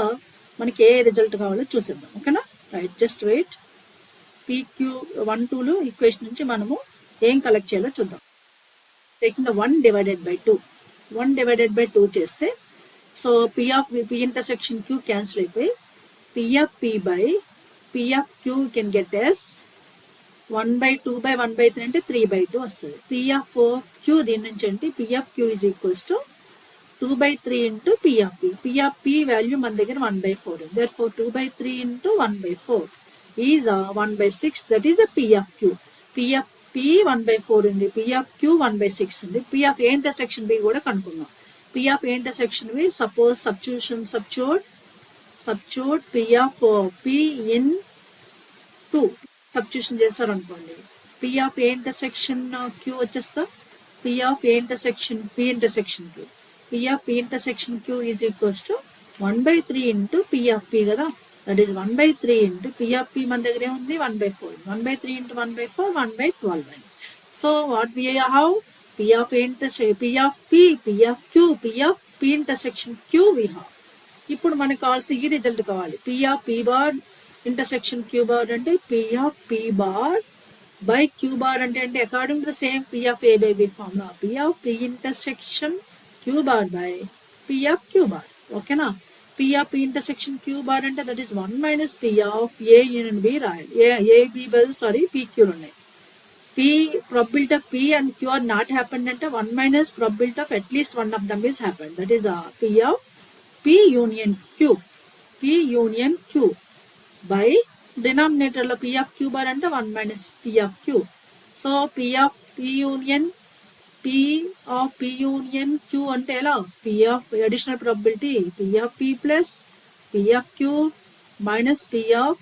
మనకి ఏ result కావాలో చూసేద్దాం. ఓకేనా, right, just wait. PQ1 2 equation నుంచి మనము ఏం కలెక్ట్ చేయాలో చూద్దాం. Taking the 1 divided by 2, 1 divided by 2 చేస్తే so P of P intersection Q cancel అయిపోయి P of P by P of Q can get as 1/2 by 1/3 అంటే 3/2 వస్తుంది. P of Q దీని నుంచి అంటే P of Q is equals to 2/3 into P of P. P of P value మన దగ్గర 1/4 ఉంది. Therefore 2/3 into 1/4 is 1/6. That is a P of Q. P of P 1/4 ఉంది, P of Q 1/6 ఉంది. P of A intersection B కూడా కనుక్కుందాం. P of A intersection B, suppose substitute P of P in 2 substitution చేశారు అనుకోండి. P of A intersection Q వచ్చేస్తా P of A intersection P intersection Q. P of P intersection Q is equals to 1/3 into P of P కదా. That is 1/3 into P of P మన దగ్గరే ఉంది 1/4. 1/3 into 1/4 1/12. So what we have P of A intersection P of P, P of Q, P of P intersection Q we have. ఇప్పుడు మనకు కావాల్సిన ఈ result కావాలి. P of P bar intersection Q bar అంటే P of P bar by Q bar అంటే according to the same P of A by B formula, P of P intersection Q bar by P of Q bar. ఓకేనా, P of P intersection Q bar అంటే that is 1 minus P of A union B రాయాలి. A B బదులు sorry P Q ఉన్నాయి. P probability of P and Q are not happened అంటే 1 minus probability of at least one of them is happened. That is P of P union Q, P union Q by denominator లో P of Q bar అంటే 1 minus P of Q. So P of P union Q అంటే ఎలా, P of additional probability P of P plus P of Q minus P of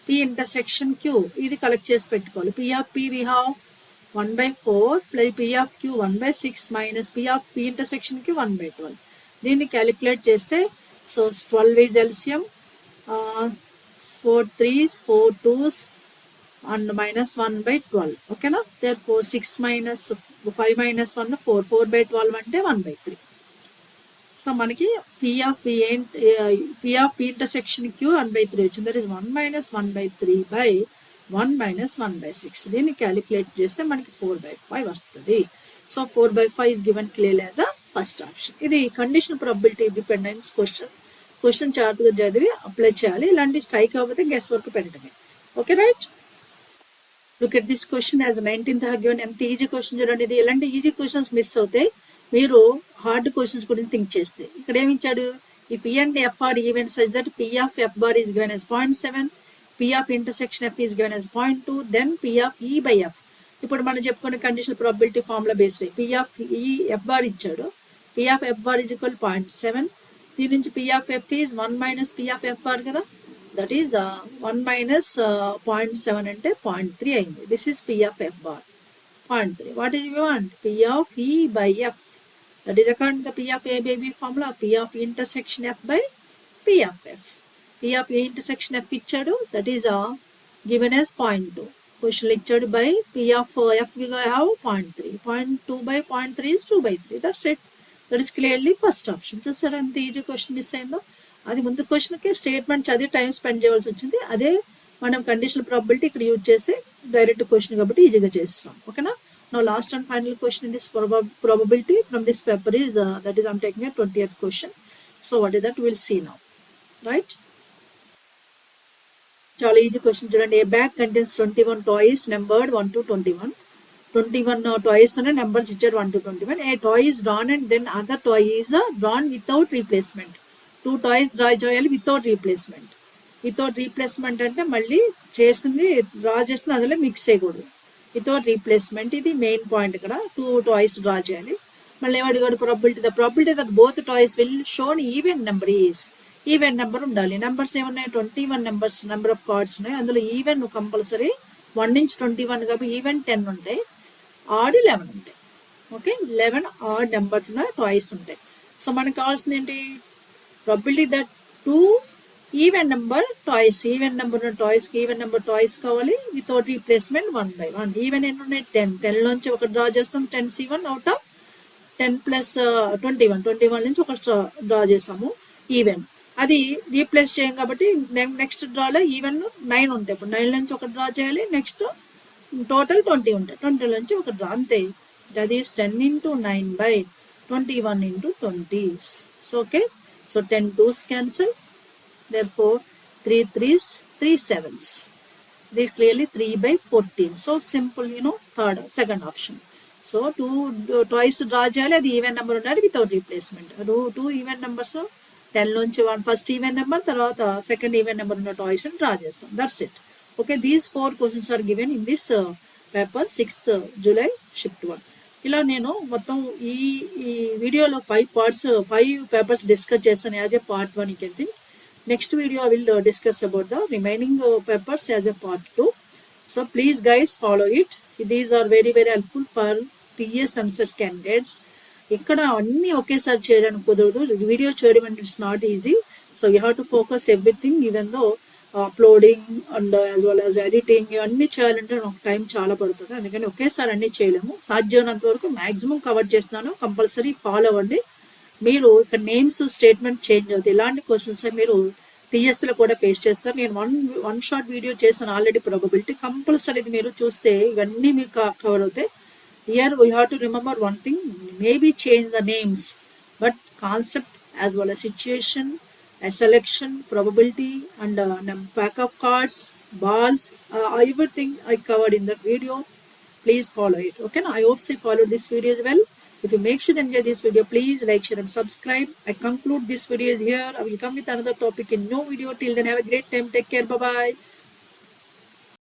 P intersection Q. ఇది collect చేసి పెట్టుకోవాలి. P of P we have 1/4 plus P of Q 1/6 minus P of P intersection Q 1/12. దీన్ని calculate చేస్తే so 12 is LCM, 4 3s 4 2s and minus 1/12. ఓకేనా, therefore 6 minus 5 minus 1 4, 4/12 అంటే 1/3. So మనకి P of P intersection Q 1/3 వచ్చింది. That is 1 minus 1/3 by 1 minus 1/6. దీన్ని calculate చేస్తే మనకి 4/5 వస్తుంది. So 4/5 is given clearly as a first option. ఇది కండిషన్ ప్రాబిలిటీ డిపెండెన్స్ క్వశ్చన్ జాగ్రత్తగా చదివి అప్లై చేయాలి. ఇలాంటి స్ట్రైక్ అవ్వకపోతే గెస్ వర్క్ పెట్టడమే. Okay, right. Look at this question as 19th given. ఎంత ఈజీ క్వశ్చన్ చూడండి. ఇది ఎలాంటి ఈజీ క్వశ్చన్స్ మిస్ అవుతాయి మీరు హార్డ్ క్వశ్చన్స్ గురించి థింక్ చేస్తే. ఇక్కడ ఏమి ఇచ్చాడు, if E and F are events such that P of F bar is given as 0.7, P of intersection F is given as 0.2, then P of E by F. ఇప్పుడు మనం చెప్పుకునే conditional probability formula based P of E F bar ఇచ్చాడు. P of F bar is equal to 0.7. దీని నుంచి P of F is 1 minus P of F bar కదా. That is 1 minus 0.7 అంటే 0.3 అయింది. This is P of F bar 0.3. What is you want, P of E by F. That is according to the P of A by B formula, P of intersection F by P of F. P of A intersection F ఇచ్చాడు, that is given as 0.2. Question ఇచ్చాడు by P of F we have 0.3. 0.2 by 0.3 is 2/3. That's it. That is clearly first option. చూసారా ఎంత easy question miss అయిందో. అది ముందు క్వశ్చన్కి statement చదివి time spend చేయవలసి వచ్చింది. అదే మనం కండిషనల్ ప్రాబిలిటీ ఇక్కడ యూజ్ చేసి డైరెక్ట్ క్వశ్చన్ కాబట్టి ఈజీగా చేసేసాం. ఓకేనా. Now last and final question in this probability from this paper is that is I'm taking a 20th question. So what is that, we'll see now, right? చాలా easy question చూడండి. A bag contains 21 toys numbered 1 to 21. 21 toys and numbers ఇచ్చారు 1 to 21. A toy is drawn and then other toy is drawn without replacement. 2 toys draw చేయాలి without replacement. Without replacement అంటే మళ్ళీ చేసింది draw చేసింది అందులో mix చేయకూడదు. Without replacement ఇది main point. ఇక్కడ 2 toys డ్రా చేయాలి. మళ్ళీ ఏమడిగాడు probability. The probability that both toys will shown even number is. Even number ఉండాలి. నెంబర్స్ ఏమున్నాయి 21 నెంబర్స్ నెంబర్ ఆఫ్ కార్డ్స్ ఉన్నాయి. అందులో ఈవెన్ కంపల్సరీ 1 నుంచి 21 కాబట్టి ఈవెన్ 10 ఉంటాయి, ఆడ్ 11 ఉంటాయి. ఓకే 11 ఆడ్ నెంబర్ ఉన్న టాయ్స్ ఉంటాయి. సో మనకు కావాల్సింది ఏంటి probability that 2 even number toys. Even number ఉన్న టాయ్స్కి ఈవెన్ నెంబర్ టాయ్స్ కావాలి వితౌట్ రీప్లేస్మెంట్ 1 by 1. ఈవెన్ ఎన్ని ఉన్నాయి 10. 10 నుంచి ఒక డ్రా చేస్తాం 10c1 అవుట్ ఆఫ్ 10 plus 21. 21 నుంచి ఒక డ్రా చేసాము ఈవెన్. అది రీప్లేస్ చేయం కాబట్టి నెక్స్ట్ డ్రాలో ఈవెన్ 9 ఉంటాయి. ఇప్పుడు 9 నుంచి ఒక డ్రా చేయాలి. నెక్స్ట్ టోటల్ 20 ఉంటాయి. 20 నుంచి ఒక డ్రా అంతే. That is 10 into 9 by 21 into 20. So okay so 10 2s cancel. Therefore 3 3s 3 7s. This clearly 3 by 14. So simple, second option. So 2 toys draw చేయాలి. అది ఈవెన్ నెంబర్ ఉండాలి వితౌట్ రీప్లేస్మెంట్. 2 ఈవెన్ నెంబర్స్ 10 నుంచి 1 first even number, తర్వాత second even number ఉన్న toys draw చేస్తాం. That's it. Okay these 4 questions are given in this paper 6th July shift 1. ఇలా నేను మొత్తం ఈ వీడియోలో 5 పేపర్స్ డిస్కస్ చేస్తాను as a part 1. You can think. Next video I will discuss about the remaining papers as a part 2. So please guys follow it. These are very very helpful for TS Eamcet candidates. ఇక్కడ అన్నీ ఒకేసారి చేయడానికి కుదరదు. Video చేయడం అంటే it's not easy. So you have to focus everything. Even though uploading and as well as editing ఇవన్నీ చేయాలంటే నాకు టైం చాలా పడుతుంది. అందుకని ఒకేసారి అన్నీ చేయలేము. సాధ్యమైనంత వరకు మ్యాక్సిమం కవర్ చేస్తున్నాను. కంపల్సరీ ఫాలో అవ్వండి. మీరు ఇక్కడ నేమ్స్ స్టేట్మెంట్ చేంజ్ అవుతుంది. ఇలాంటి క్వశ్చన్స్ మీరు టీఎస్లో కూడా ఫేస్ చేస్తారు. నేను వన్ షార్ట్ వీడియో చేశాను ఆల్రెడీ ప్రాబబిలిటీ. కంపల్సరీ ఇది మీరు చూస్తే ఇవన్నీ మీకు కవర్ అవుతాయి. Here we have to remember one thing, maybe change the names, but concept as well as situation, a selection, probability and pack of cards, balls, everything I covered in that video. Please follow it. Okay, now I hope you followed this video as well. If you make sure to enjoy this video, please like, share and subscribe. I conclude this video here. I will come with another topic in new video. Till then, have a great time. Take care. Bye bye.